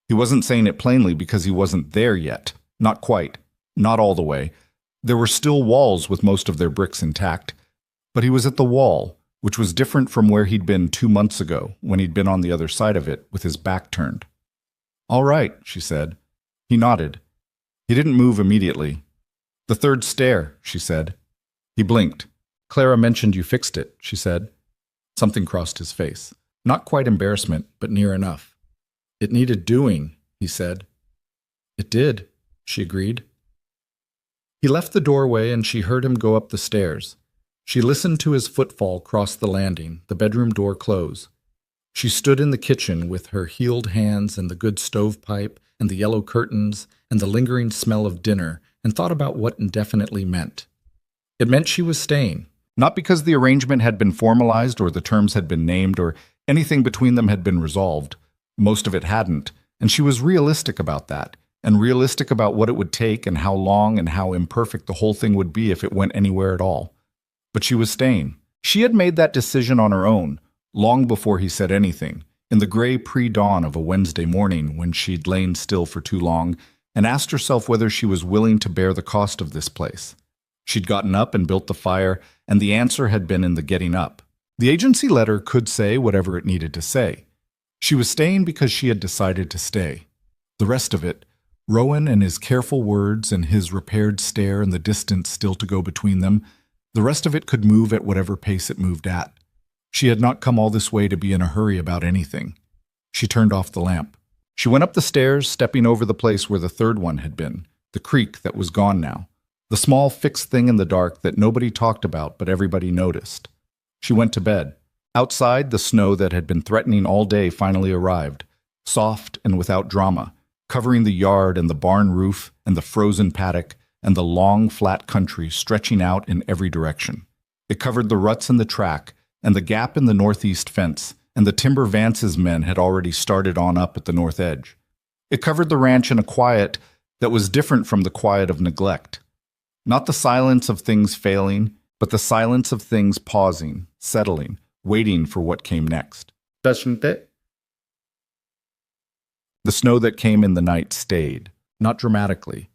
He wasn't saying it plainly because he wasn't there yet. Not quite. Not all the way. There were still walls with most of their bricks intact. But he was at the wall, which was different from where he'd been 2 months ago, when he'd been on the other side of it, with his back turned. "All right," she said. He nodded. He didn't move immediately. "The third stair," she said. He blinked. "Clara mentioned you fixed it," she said. Something crossed his face. Not quite embarrassment, but near enough. "It needed doing," he said. "It did," she agreed. He left the doorway and she heard him go up the stairs. She listened to his footfall cross the landing, the bedroom door close. She stood in the kitchen with her healed hands and the good stovepipe and the yellow curtains and the lingering smell of dinner and thought about what indefinitely meant. It meant she was staying, not because the arrangement had been formalized or the terms had been named or anything between them had been resolved. Most of it hadn't, and she was realistic about that, and realistic about what it would take and how long and how imperfect the whole thing would be if it went anywhere at all. But she was staying. She had made that decision on her own, long before he said anything, in the gray pre-dawn of a Wednesday morning when she'd lain still for too long, and asked herself whether she was willing to bear the cost of this place. She'd gotten up and built the fire, and the answer had been in the getting up. The agency letter could say whatever it needed to say. She was staying because she had decided to stay. The rest of it, Rowan and his careful words and his repaired stare and the distance still to go between them, the rest of it could move at whatever pace it moved at. She had not come all this way to be in a hurry about anything. She turned off the lamp. She went up the stairs, stepping over the place where the third one had been, the creek that was gone now, the small fixed thing in the dark that nobody talked about but everybody noticed. She went to bed. Outside, the snow that had been threatening all day finally arrived, soft and without drama, covering the yard and the barn roof and the frozen paddock and the long, flat country stretching out in every direction. It covered the ruts in the track and the gap in the northeast fence, and the timber Vance's men had already started on up at the north edge. It covered the ranch in a quiet that was different from the quiet of neglect. Not the silence of things failing, but the silence of things pausing, settling, waiting for what came next. Doesn't it? The snow that came in the night stayed, not dramatically.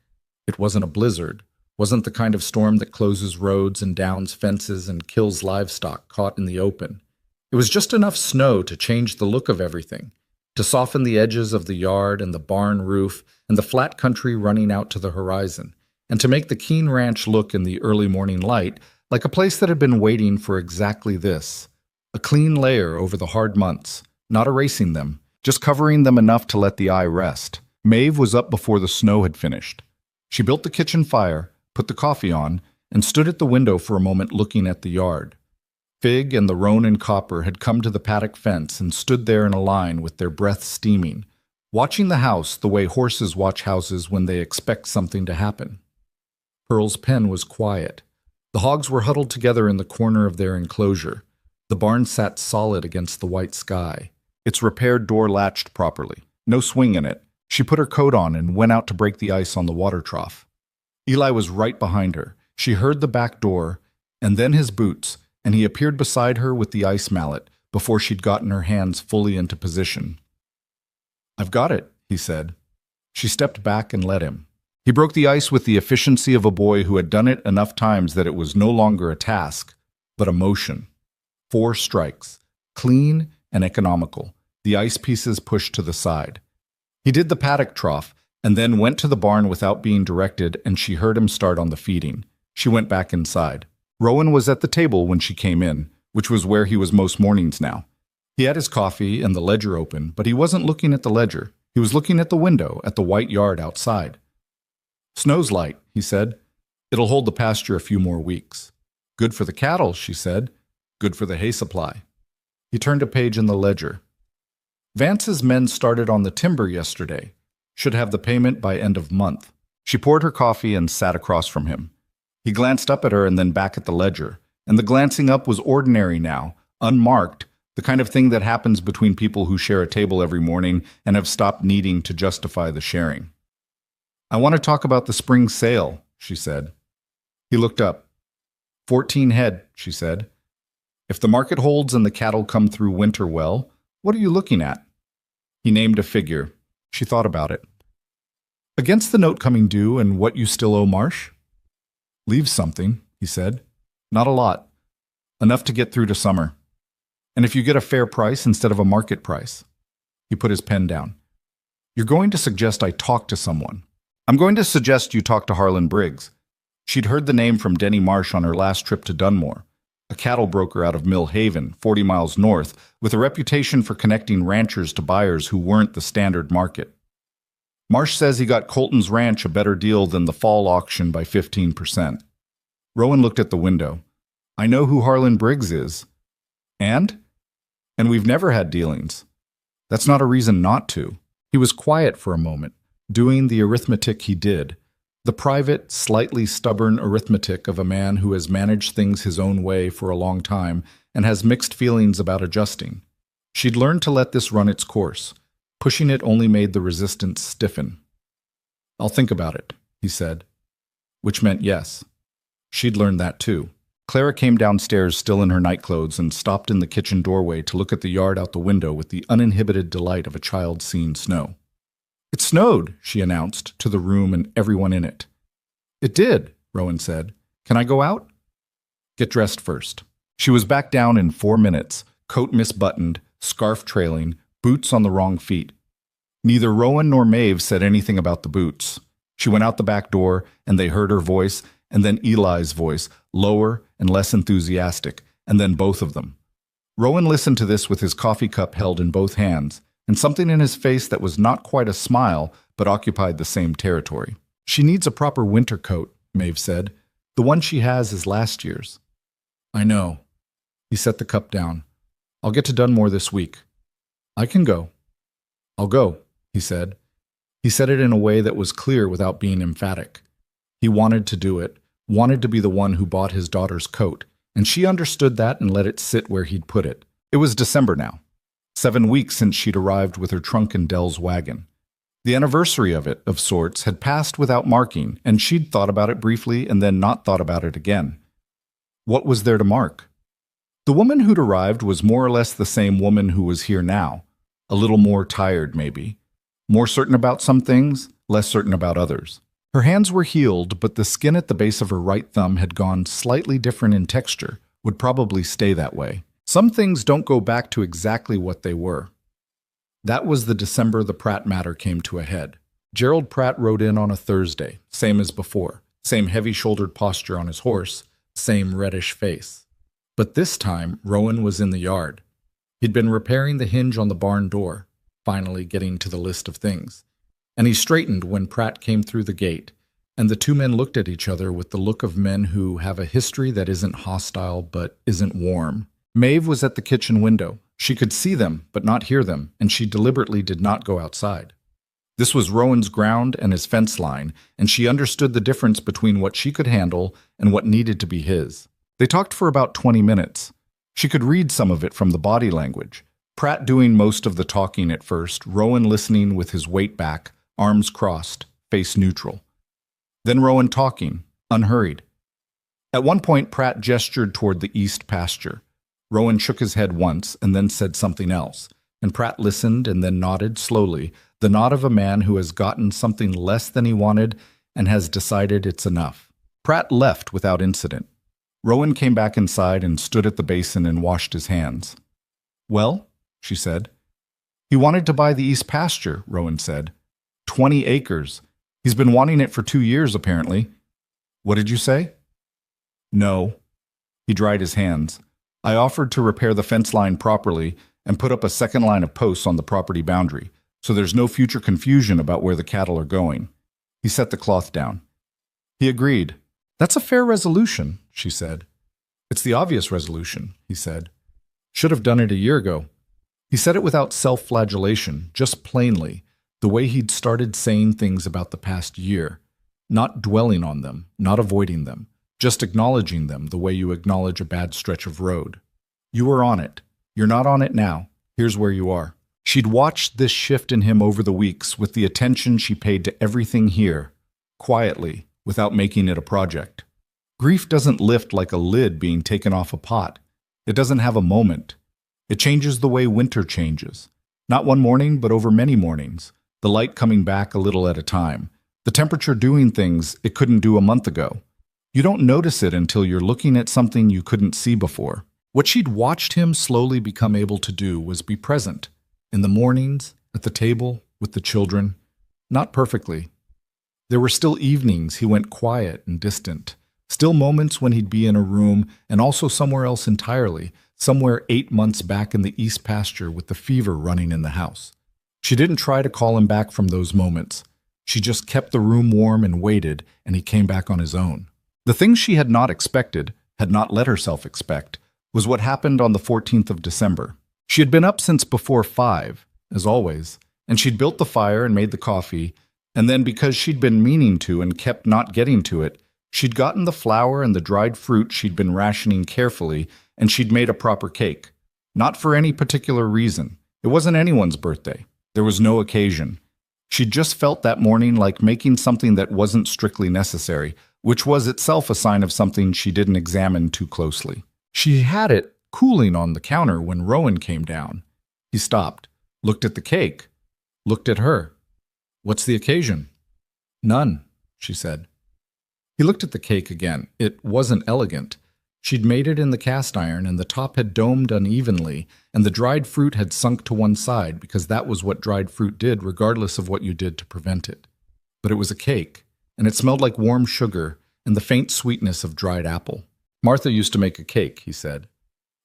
It wasn't a blizzard, wasn't the kind of storm that closes roads and downs fences and kills livestock caught in the open. It was just enough snow to change the look of everything, to soften the edges of the yard and the barn roof and the flat country running out to the horizon, and to make the Keene Ranch look in the early morning light like a place that had been waiting for exactly this. A clean layer over the hard months, not erasing them, just covering them enough to let the eye rest. Maeve was up before the snow had finished. She built the kitchen fire, put the coffee on, and stood at the window for a moment looking at the yard. Fig and the roan and copper had come to the paddock fence and stood there in a line with their breath steaming, watching the house the way horses watch houses when they expect something to happen. Pearl's pen was quiet. The hogs were huddled together in the corner of their enclosure. The barn sat solid against the white sky. Its repaired door latched properly. No swing in it. She put her coat on and went out to break the ice on the water trough. Eli was right behind her. She heard the back door, and then his boots, and he appeared beside her with the ice mallet before she'd gotten her hands fully into position. "I've got it," he said. She stepped back and let him. He broke the ice with the efficiency of a boy who had done it enough times that it was no longer a task, but a motion. 4 strikes, clean and economical, the ice pieces pushed to the side. He did the paddock trough, and then went to the barn without being directed, and she heard him start on the feeding. She went back inside. Rowan was at the table when she came in, which was where he was most mornings now. He had his coffee and the ledger open, but he wasn't looking at the ledger. He was looking at the window, at the white yard outside. "Snow's light," he said. "It'll hold the pasture a few more weeks." "Good for the cattle," she said. "Good for the hay supply." He turned a page in the ledger. "Vance's men started on the timber yesterday. Should have the payment by end of month." She poured her coffee and sat across from him. He glanced up at her and then back at the ledger, and the glancing up was ordinary now, unmarked, the kind of thing that happens between people who share a table every morning and have stopped needing to justify the sharing. "I want to talk about the spring sale," she said. He looked up. 14 head, she said. "If the market holds and the cattle come through winter well, what are you looking at?" He named a figure. She thought about it. "Against the note coming due and what you still owe Marsh?" "Leaves something," he said. "Not a lot. Enough to get through to summer. And if you get a fair price instead of a market price." He put his pen down. "You're going to suggest I talk to someone. I'm going to suggest you talk to Harlan Briggs." She'd heard the name from Denny Marsh on her last trip to Dunmore, a cattle broker out of Mill Haven, 40 miles north, with a reputation for connecting ranchers to buyers who weren't the standard market. "Marsh says he got Colton's ranch a better deal than the fall auction by 15%. Rowan looked at the window. "I know who Harlan Briggs is." And we've never had dealings." "That's not a reason not to." He was quiet for a moment, doing the arithmetic he did, the private, slightly stubborn arithmetic of a man who has managed things his own way for a long time and has mixed feelings about adjusting. She'd learned to let this run its course. Pushing it only made the resistance stiffen. "I'll think about it," he said, which meant yes. She'd learned that too. Clara came downstairs still in her nightclothes and stopped in the kitchen doorway to look at the yard out the window with the uninhibited delight of a child seeing snow. "It snowed," she announced to the room and everyone in it. "It did," Rowan said. "Can I go out?" "Get dressed first." She was back down in 4 minutes, coat misbuttoned, scarf trailing, boots on the wrong feet. Neither Rowan nor Maeve said anything about the boots. She went out the back door, and they heard her voice, and then Eli's voice, lower and less enthusiastic, and then both of them. Rowan listened to this with his coffee cup held in both hands, and something in his face that was not quite a smile but occupied the same territory. "She needs a proper winter coat," Maeve said. "The one she has is last year's." "I know." He set the cup down. "I'll get to Dunmore this week." "I can go." "I'll go," he said. He said it in a way that was clear without being emphatic. He wanted to do it, wanted to be the one who bought his daughter's coat, and she understood that and let it sit where he'd put it. It was December now. 7 weeks since she'd arrived with her trunk in Dell's wagon. The anniversary of it, of sorts, had passed without marking, and she'd thought about it briefly and then not thought about it again. What was there to mark? The woman who'd arrived was more or less the same woman who was here now. A little more tired, maybe. More certain about some things, less certain about others. Her hands were healed, but the skin at the base of her right thumb had gone slightly different in texture, would probably stay that way. Some things don't go back to exactly what they were. That was the December the Pratt matter came to a head. Gerald Pratt rode in on a Thursday, same as before, same heavy-shouldered posture on his horse, same reddish face. But this time, Rowan was in the yard. He'd been repairing the hinge on the barn door, finally getting to the list of things. And he straightened when Pratt came through the gate, and the two men looked at each other with the look of men who have a history that isn't hostile but isn't warm. Maeve was at the kitchen window. She could see them, but not hear them, and she deliberately did not go outside. This was Rowan's ground and his fence line, and she understood the difference between what she could handle and what needed to be his. They talked for about 20 minutes. She could read some of it from the body language. Pratt doing most of the talking at first, Rowan listening with his weight back, arms crossed, face neutral. Then Rowan talking, unhurried. At one point, Pratt gestured toward the east pasture. Rowan shook his head once and then said something else, and Pratt listened and then nodded slowly, the nod of a man who has gotten something less than he wanted and has decided it's enough. Pratt left without incident. Rowan came back inside and stood at the basin and washed his hands. "Well?" she said. "He wanted to buy the east pasture," Rowan said. 20 acres. He's been wanting it for 2 years, apparently." "What did you say?" "No." He dried his hands. "I offered to repair the fence line properly and put up a second line of posts on the property boundary, so there's no future confusion about where the cattle are going." He set the cloth down. He agreed. "That's a fair resolution," she said. "It's the obvious resolution," he said. "Should have done it a year ago." He said it without self-flagellation, just plainly, the way he'd started saying things about the past year, not dwelling on them, not avoiding them, just acknowledging them the way you acknowledge a bad stretch of road. You were on it. You're not on it now. Here's where you are. She'd watched this shift in him over the weeks with the attention she paid to everything here, quietly, without making it a project. Grief doesn't lift like a lid being taken off a pot. It doesn't have a moment. It changes the way winter changes. Not one morning, but over many mornings. The light coming back a little at a time. The temperature doing things it couldn't do a month ago. You don't notice it until you're looking at something you couldn't see before. What she'd watched him slowly become able to do was be present. In the mornings, at the table, with the children. Not perfectly. There were still evenings he went quiet and distant. Still moments when he'd be in a room and also somewhere else entirely, somewhere 8 months back in the east pasture with the fever running in the house. She didn't try to call him back from those moments. She just kept the room warm and waited, and he came back on his own. The thing she had not expected, had not let herself expect, was what happened on the 14th of December. She had been up since before 5, as always, and she'd built the fire and made the coffee, and then because she'd been meaning to and kept not getting to it, she'd gotten the flour and the dried fruit she'd been rationing carefully, and she'd made a proper cake. Not for any particular reason. It wasn't anyone's birthday. There was no occasion. She'd just felt that morning like making something that wasn't strictly necessary, which was itself a sign of something she didn't examine too closely. She had it cooling on the counter when Rowan came down. He stopped, looked at the cake, looked at her. "What's the occasion?" "None," she said. He looked at the cake again. It wasn't elegant. She'd made it in the cast iron, and the top had domed unevenly, and the dried fruit had sunk to one side because that was what dried fruit did regardless of what you did to prevent it. But it was a cake, and it smelled like warm sugar and the faint sweetness of dried apple. "Martha used to make a cake," he said.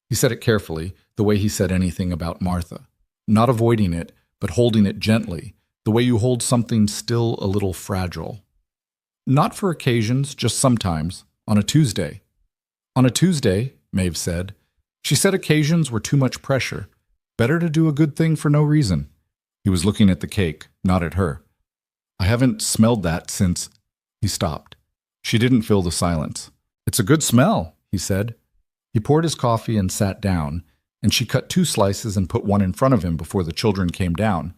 He said it carefully, the way he said anything about Martha. Not avoiding it, but holding it gently, the way you hold something still a little fragile. Not for occasions, just sometimes, on a Tuesday. On a Tuesday, Maeve said. She said occasions were too much pressure. Better to do a good thing for no reason. He was looking at the cake, not at her. I haven't smelled that since... He stopped. She didn't fill the silence. It's a good smell, he said. He poured his coffee and sat down, and she cut 2 slices and put one in front of him before the children came down.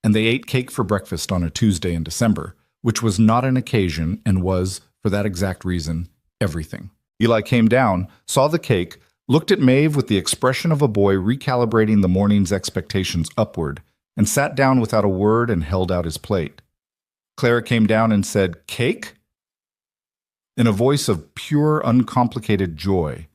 And they ate cake for breakfast on a Tuesday in December, which was not an occasion and was, for that exact reason, everything. Eli came down, saw the cake, looked at Maeve with the expression of a boy recalibrating the morning's expectations upward, and sat down without a word and held out his plate. Clara came down and said, "Cake?" in a voice of pure, uncomplicated joy,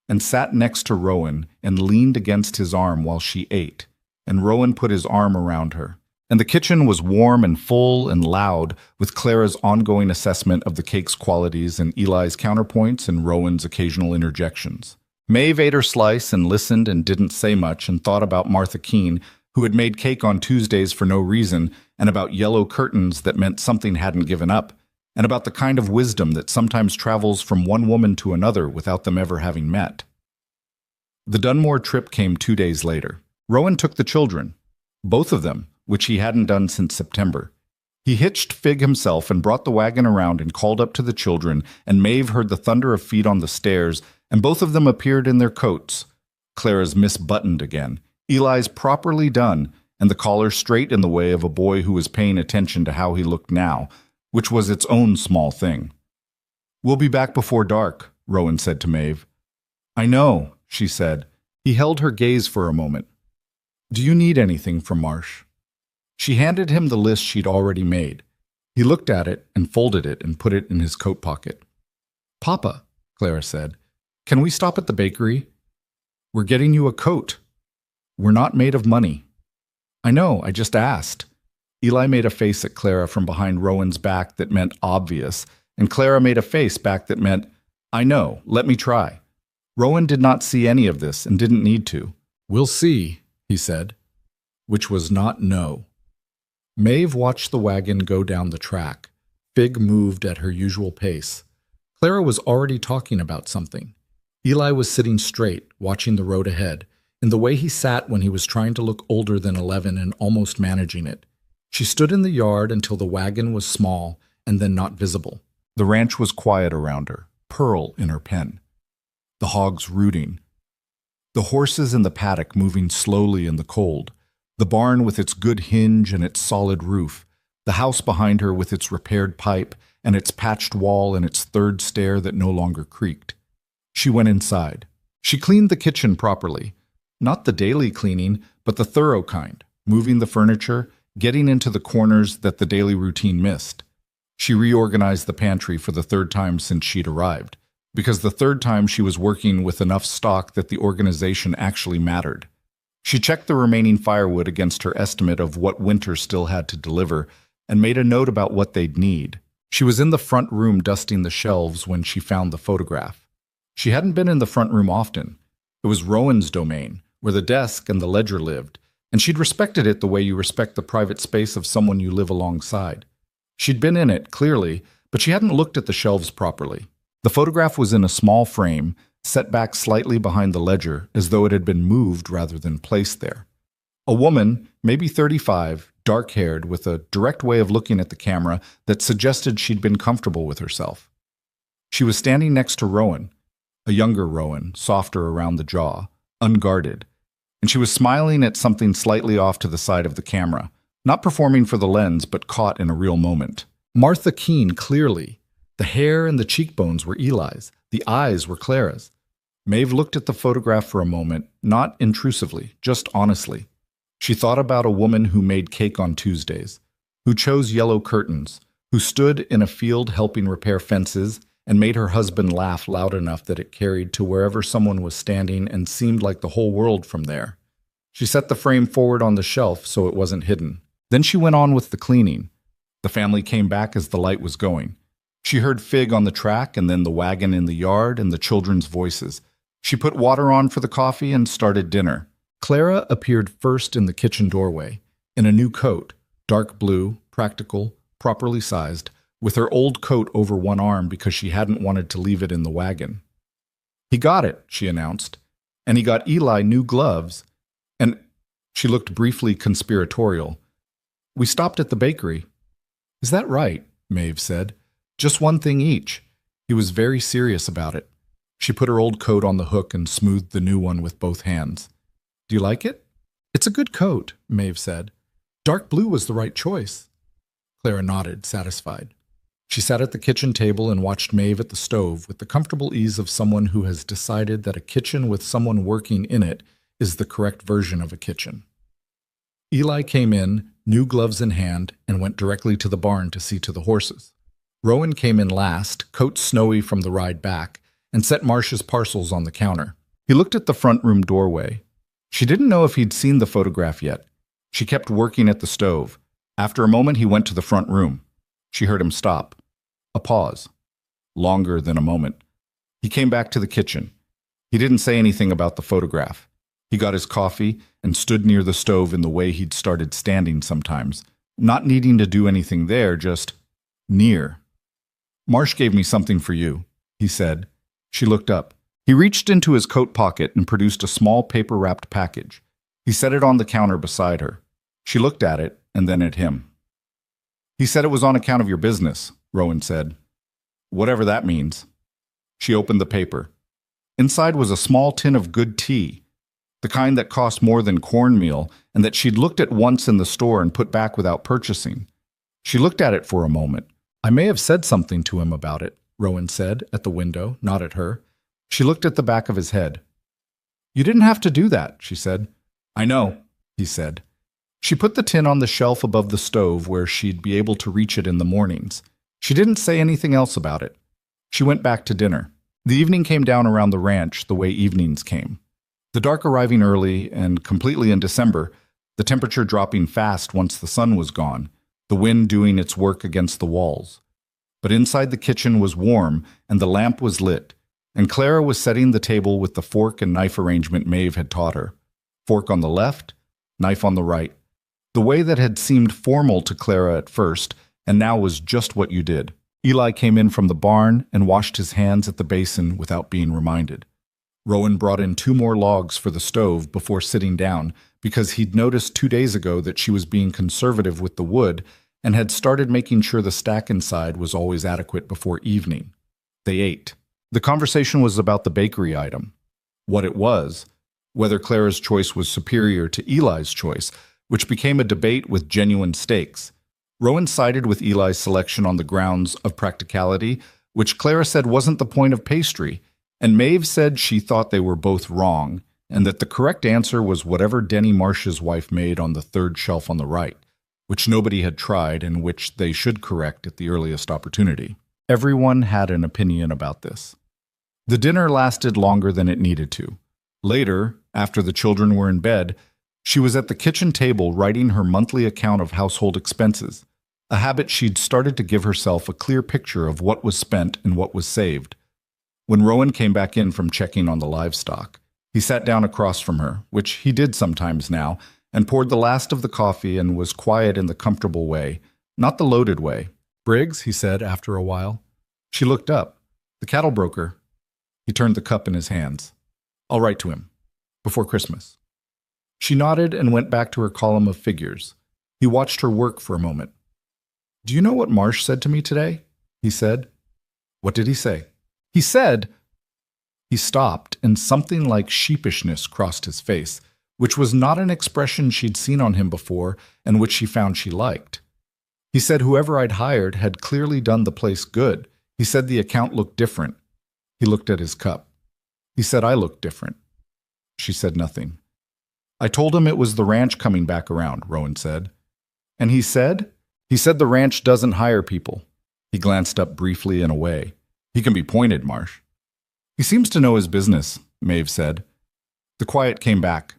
and sat next to Rowan and leaned against his arm while she ate, and Rowan put his arm around her. And the kitchen was warm and full and loud, with Clara's ongoing assessment of the cake's qualities and Eli's counterpoints and Rowan's occasional interjections. Maeve ate her slice and listened and didn't say much and thought about Martha Keene, who had made cake on Tuesdays for no reason, and about yellow curtains that meant something hadn't given up, and about the kind of wisdom that sometimes travels from one woman to another without them ever having met. The Dunmore trip came 2 days later. Rowan took the children, both of them, which he hadn't done since September. He hitched Fig himself and brought the wagon around and called up to the children, and Maeve heard the thunder of feet on the stairs, and both of them appeared in their coats. Clara's misbuttoned again, Eli's properly done, and the collar straight in the way of a boy who was paying attention to how he looked now, which was its own small thing. "We'll be back before dark," Rowan said to Maeve. "I know," she said. He held her gaze for a moment. "Do you need anything from Marsh?" She handed him the list she'd already made. He looked at it and folded it and put it in his coat pocket. "Papa," Clara said, "can we stop at the bakery? We're getting you a coat. We're not made of money." "I know, I just asked." Eli made a face at Clara from behind Rowan's back that meant obvious, and Clara made a face back that meant, "I know, let me try." Rowan did not see any of this and didn't need to. "We'll see," he said, which was not no. Maeve watched the wagon go down the track. Fig moved at her usual pace. Clara was already talking about something. Eli was sitting straight, watching the road ahead, in the way he sat when he was trying to look older than 11 and almost managing it. She stood in the yard until the wagon was small and then not visible. The ranch was quiet around her, Pearl in her pen. The hogs rooting. The horses in the paddock moving slowly in the cold. The barn with its good hinge and its solid roof. The house behind her with its repaired pipe and its patched wall and its third stair that no longer creaked. She went inside. She cleaned the kitchen properly. Not the daily cleaning, but the thorough kind, moving the furniture, getting into the corners that the daily routine missed. She reorganized the pantry for the 3rd time since she'd arrived, because the 3rd time she was working with enough stock that the organization actually mattered. She checked the remaining firewood against her estimate of what winter still had to deliver and made a note about what they'd need. She was in the front room dusting the shelves when she found the photograph. She hadn't been in the front room often. It was Rowan's domain, where the desk and the ledger lived, and she'd respected it the way you respect the private space of someone you live alongside. She'd been in it, clearly, but she hadn't looked at the shelves properly. The photograph was in a small frame, set back slightly behind the ledger, as though it had been moved rather than placed there. A woman, maybe 35, dark-haired, with a direct way of looking at the camera that suggested she'd been comfortable with herself. She was standing next to Rowan, a younger Rowan, softer around the jaw, unguarded, and she was smiling at something slightly off to the side of the camera, not performing for the lens, but caught in a real moment. Martha Keene, clearly. The hair and the cheekbones were Eli's. The eyes were Clara's. Maeve looked at the photograph for a moment, not intrusively, just honestly. She thought about a woman who made cake on Tuesdays, who chose yellow curtains, who stood in a field helping repair fences and made her husband laugh loud enough that it carried to wherever someone was standing and seemed like the whole world from there. She set the frame forward on the shelf so it wasn't hidden. Then she went on with the cleaning. The family came back as the light was going. She heard Fig on the track and then the wagon in the yard and the children's voices. She put water on for the coffee and started dinner. Clara appeared first in the kitchen doorway. in a new coat, dark blue, practical, properly sized, with her old coat over one arm because she hadn't wanted to leave it in the wagon. "He got it," she announced, "and he got Eli new gloves, and—" She looked briefly conspiratorial. "We stopped at the bakery." "Is that right?" Maeve said. "Just one thing each." He was very serious about it. She put her old coat on the hook and smoothed the new one with both hands. "Do you like it?" "It's a good coat," Maeve said. "Dark blue was the right choice." Clara nodded, satisfied. She sat at the kitchen table and watched Maeve at the stove with the comfortable ease of someone who has decided that a kitchen with someone working in it is the correct version of a kitchen. Eli came in, new gloves in hand, and went directly to the barn to see to the horses. Rowan came in last, coat snowy from the ride back, and set Marcia's parcels on the counter. He looked at the front room doorway. She didn't know if he'd seen the photograph yet. She kept working at the stove. After a moment, he went to the front room. She heard him stop. A pause. Longer than a moment. He came back to the kitchen. He didn't say anything about the photograph. He got his coffee and stood near the stove in the way he'd started standing sometimes, not needing to do anything there, just near. "Marsh gave me something for you," he said. She looked up. He reached into his coat pocket and produced a small paper-wrapped package. He set it on the counter beside her. She looked at it and then at him. "He said it was on account of your business," Rowan said. "Whatever that means." She opened the paper. Inside was a small tin of good tea, the kind that cost more than cornmeal and that she'd looked at once in the store and put back without purchasing. She looked at it for a moment. "I may have said something to him about it," Rowan said, at the window, not at her. She looked at the back of his head. "You didn't have to do that," she said. "I know," he said. She put the tin on the shelf above the stove where she'd be able to reach it in the mornings. She didn't say anything else about it. She went back to dinner. The evening came down around the ranch the way evenings came. The dark arriving early and completely in December, the temperature dropping fast once the sun was gone, the wind doing its work against the walls. But inside the kitchen was warm and the lamp was lit, and Clara was setting the table with the fork and knife arrangement Maeve had taught her. Fork on the left, knife on the right. The way that had seemed formal to Clara at first, and now was just what you did. Eli came in from the barn and washed his hands at the basin without being reminded. Rowan brought in 2 more logs for the stove before sitting down because he'd noticed 2 days ago that she was being conservative with the wood and had started making sure the stack inside was always adequate before evening. They ate. The conversation was about the bakery item. What it was, whether Clara's choice was superior to Eli's choice, which became a debate with genuine stakes. Rowan sided with Eli's selection on the grounds of practicality, which Clara said wasn't the point of pastry, and Maeve said she thought they were both wrong, and that the correct answer was whatever Denny Marsh's wife made on the 3rd shelf on the right, which nobody had tried and which they should correct at the earliest opportunity. Everyone had an opinion about this. The dinner lasted longer than it needed to. Later, after the children were in bed, she was at the kitchen table writing her monthly account of household expenses, a habit she'd started to give herself a clear picture of what was spent and what was saved. When Rowan came back in from checking on the livestock, he sat down across from her, which he did sometimes now, and poured the last of the coffee and was quiet in the comfortable way, not the loaded way. "Briggs," he said after a while. She looked up. "The cattle broker." He turned the cup in his hands. "I'll write to him. Before Christmas." She nodded and went back to her column of figures. He watched her work for a moment. "Do you know what Marsh said to me today?" he said. "What did he say?" "He said—" He stopped, and something like sheepishness crossed his face, which was not an expression she'd seen on him before and which she found she liked. He said whoever I'd hired had clearly done the place good. He said the account looked different. He looked at his cup. He said I looked different. She said nothing. "I told him it was the ranch coming back around," Rowan said. "And he said?" "He said the ranch doesn't hire people." He glanced up briefly and away. "He can be pointed, Marsh." "He seems to know his business," Maeve said. The quiet came back.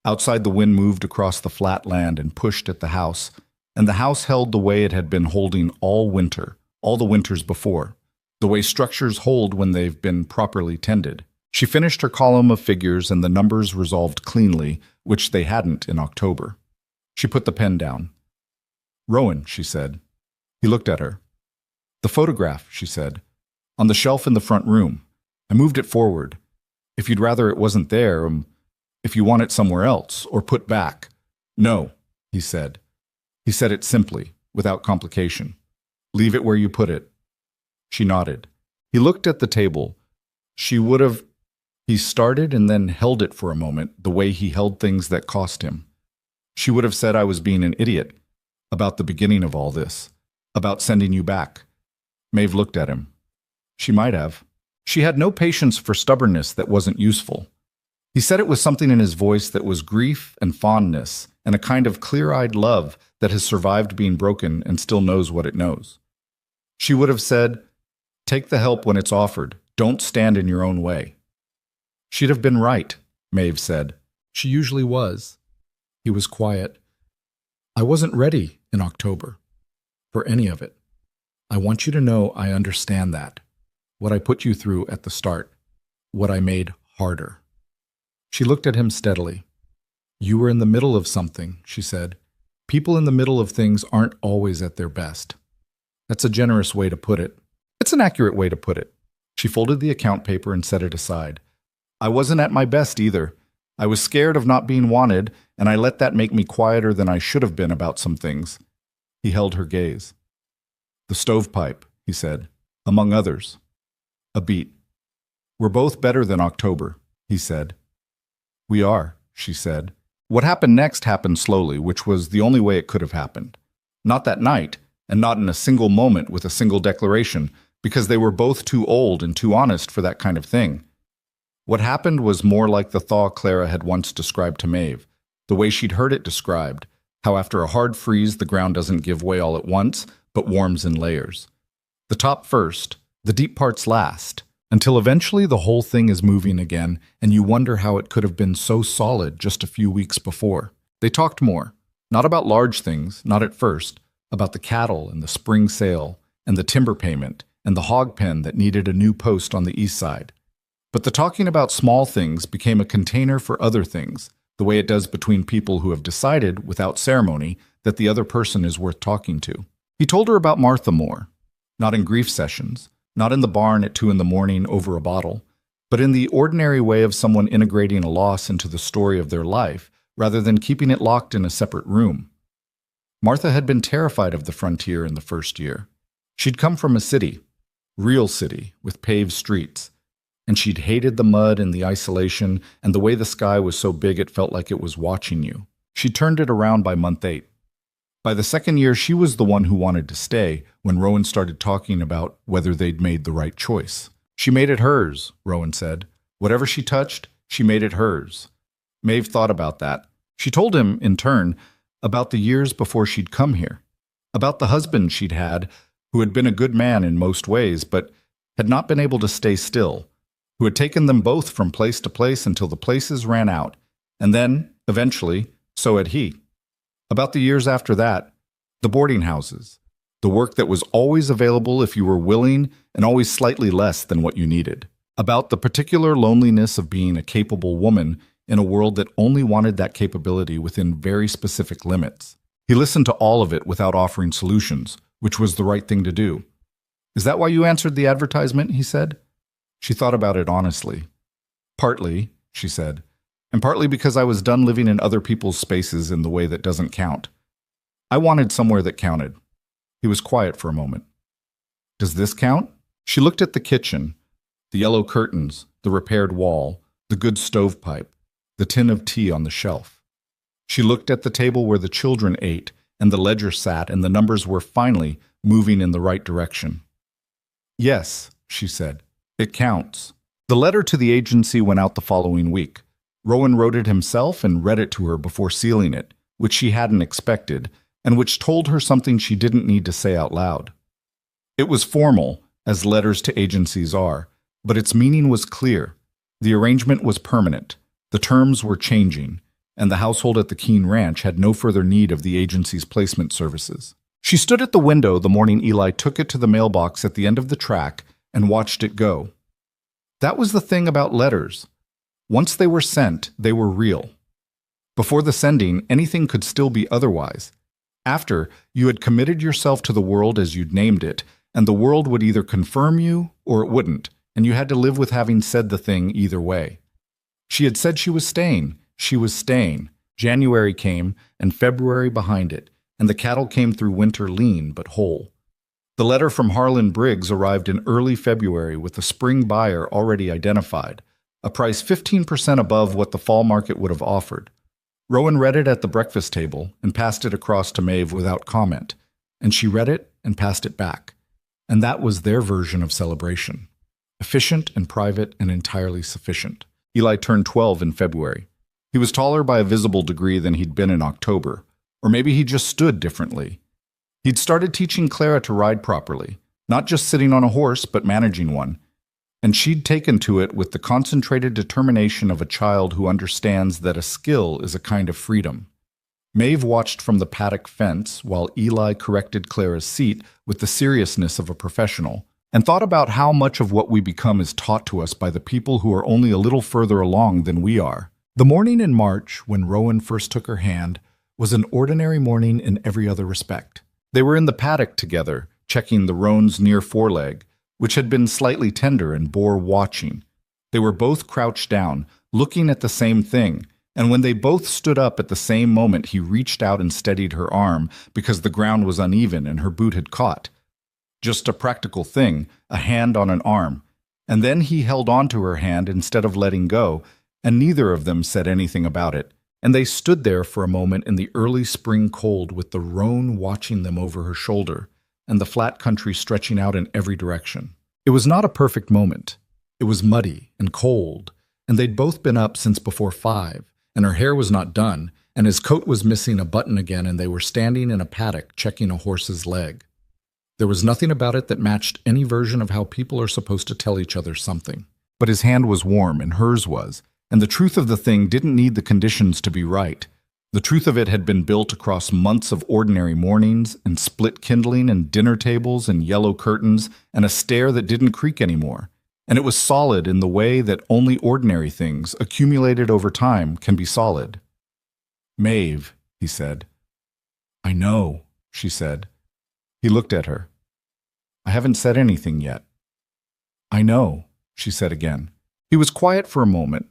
Outside, the wind moved across the flat land and pushed at the house, and the house held the way it had been holding all winter, all the winters before, the way structures hold when they've been properly tended. She finished her column of figures and the numbers resolved cleanly, which they hadn't in October. She put the pen down. "Rowan," she said. He looked at her. "The photograph," she said. "On the shelf in the front room. I moved it forward. If you'd rather it wasn't there, if you want it somewhere else, or put back." "No," he said. He said it simply, without complication. "Leave it where you put it." She nodded. He looked at the table. She would have... He started and then held it for a moment, the way he held things that cost him. She would have said I was being an idiot, about the beginning of all this, about sending you back. Maeve looked at him. She might have. She had no patience for stubbornness that wasn't useful. He said it with something in his voice that was grief and fondness, and a kind of clear-eyed love that has survived being broken and still knows what it knows. She would have said, "Take the help when it's offered. Don't stand in your own way." She'd have been right, Maeve said. She usually was. He was quiet. "I wasn't ready in October for any of it. I want you to know I understand that. What I put you through at the start. What I made harder." She looked at him steadily. "You were in the middle of something," she said. "People in the middle of things aren't always at their best." That's a generous way to put it. It's an accurate way to put it. She folded the account paper and set it aside. "I wasn't at my best either. I was scared of not being wanted, and I let that make me quieter than I should have been about some things." He held her gaze. "The stovepipe," he said, "among others." A beat. "We're both better than October," he said. "We are," she said. What happened next happened slowly, which was the only way it could have happened. Not that night, and not in a single moment with a single declaration, because they were both too old and too honest for that kind of thing. What happened was more like the thaw Clara had once described to Maeve, the way she'd heard it described, how after a hard freeze the ground doesn't give way all at once, but warms in layers. The top first, the deep parts last, until eventually the whole thing is moving again, and you wonder how it could have been so solid just a few weeks before. They talked more, not about large things, not at first, about the cattle and the spring sale, and the timber payment, and the hog pen that needed a new post on the east side. But the talking about small things became a container for other things, the way it does between people who have decided, without ceremony, that the other person is worth talking to. He told her about Martha more, not in grief sessions, not in the barn at 2 a.m. over a bottle, but in the ordinary way of someone integrating a loss into the story of their life, rather than keeping it locked in a separate room. Martha had been terrified of the frontier in the first year. She'd come from a city, real city, with paved streets, and she'd hated the mud and the isolation and the way the sky was so big it felt like it was watching you. She turned it around by month 8. By the second year, she was the one who wanted to stay when Rowan started talking about whether they'd made the right choice. She made it hers, Rowan said. Whatever she touched, she made it hers. Maeve thought about that. She told him, in turn, about the years before she'd come here, about the husband she'd had, who had been a good man in most ways, but had not been able to stay still, who had taken them both from place to place until the places ran out, and then, eventually, so had he. About the years after that, the boarding houses, the work that was always available if you were willing and always slightly less than what you needed. About the particular loneliness of being a capable woman in a world that only wanted that capability within very specific limits. He listened to all of it without offering solutions, which was the right thing to do. "Is that why you answered the advertisement?" he said. She thought about it honestly. "Partly," she said, "and partly because I was done living in other people's spaces in the way that doesn't count. I wanted somewhere that counted." He was quiet for a moment. "Does this count?" She looked at the kitchen, the yellow curtains, the repaired wall, the good stovepipe, the tin of tea on the shelf. She looked at the table where the children ate and the ledger sat and the numbers were finally moving in the right direction. "Yes," she said, "it counts." The letter to the agency went out the following week. Rowan wrote it himself and read it to her before sealing it, which she hadn't expected, and which told her something she didn't need to say out loud. It was formal, as letters to agencies are, but its meaning was clear. The arrangement was permanent, the terms were changing, and the household at the Keene Ranch had no further need of the agency's placement services. She stood at the window the morning Eli took it to the mailbox at the end of the track and watched it go. That was the thing about letters. Once they were sent, they were real. Before the sending, anything could still be otherwise. After, you had committed yourself to the world as you'd named it, and the world would either confirm you or it wouldn't, and you had to live with having said the thing either way. She had said she was staying. She was staying. January came, and February behind it, and the cattle came through winter lean but whole. The letter from Harlan Briggs arrived in early February with a spring buyer already identified, a price 15% above what the fall market would have offered. Rowan read it at the breakfast table and passed it across to Maeve without comment, and she read it and passed it back. And that was their version of celebration. Efficient and private and entirely sufficient. Eli turned 12 in February. He was taller by a visible degree than he'd been in October, or maybe he just stood differently. He'd started teaching Clara to ride properly, not just sitting on a horse, but managing one, and she'd taken to it with the concentrated determination of a child who understands that a skill is a kind of freedom. Maeve watched from the paddock fence while Eli corrected Clara's seat with the seriousness of a professional, and thought about how much of what we become is taught to us by the people who are only a little further along than we are. The morning in March, when Rowan first took her hand, was an ordinary morning in every other respect. They were in the paddock together, checking the roan's near foreleg, which had been slightly tender and bore watching. They were both crouched down, looking at the same thing, and when they both stood up at the same moment, he reached out and steadied her arm because the ground was uneven and her boot had caught. Just a practical thing, a hand on an arm. And then he held on to her hand instead of letting go, and neither of them said anything about it. And they stood there for a moment in the early spring cold with the roan watching them over her shoulder, and the flat country stretching out in every direction. It was not a perfect moment. It was muddy and cold, and they'd both been up since before 5, and her hair was not done, and his coat was missing a button again, and they were standing in a paddock checking a horse's leg. There was nothing about it that matched any version of how people are supposed to tell each other something. But his hand was warm, and hers was, and the truth of the thing didn't need the conditions to be right. The truth of it had been built across months of ordinary mornings and split kindling and dinner tables and yellow curtains and a stair that didn't creak anymore. And it was solid in the way that only ordinary things, accumulated over time, can be solid. "Maeve," he said. "I know," she said. He looked at her. "I haven't said anything yet." "I know," she said again. He was quiet for a moment.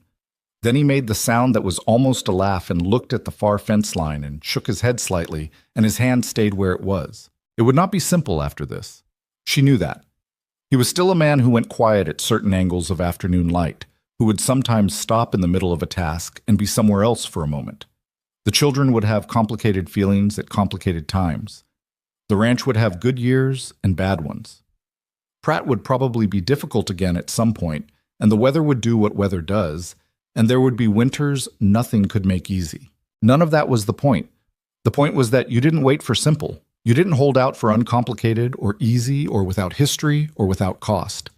Then he made the sound that was almost a laugh and looked at the far fence line and shook his head slightly, and his hand stayed where it was. It would not be simple after this. She knew that. He was still a man who went quiet at certain angles of afternoon light, who would sometimes stop in the middle of a task and be somewhere else for a moment. The children would have complicated feelings at complicated times. The ranch would have good years and bad ones. Pratt would probably be difficult again at some point, and the weather would do what weather does, and there would be winters nothing could make easy. None of that was the point. The point was that you didn't wait for simple. You didn't hold out for uncomplicated or easy or without history or without cost.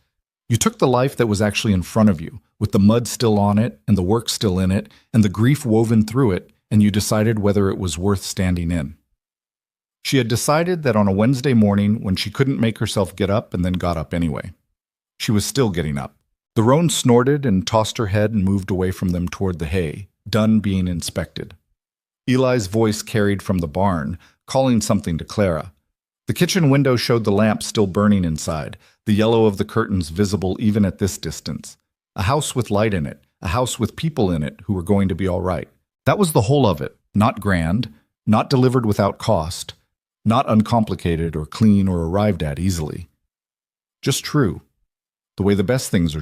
You took the life that was actually in front of you, with the mud still on it and the work still in it and the grief woven through it, and you decided whether it was worth standing in. She had decided that on a Wednesday morning when she couldn't make herself get up and then got up anyway. She was still getting up. The roan snorted and tossed her head and moved away from them toward the hay, done being inspected. Eli's voice carried from the barn, calling something to Clara. The kitchen window showed the lamp still burning inside, the yellow of the curtains visible even at this distance. A house with light in it, a house with people in it who were going to be all right. That was the whole of it, not grand, not delivered without cost, not uncomplicated or clean or arrived at easily. Just true, the way the best things are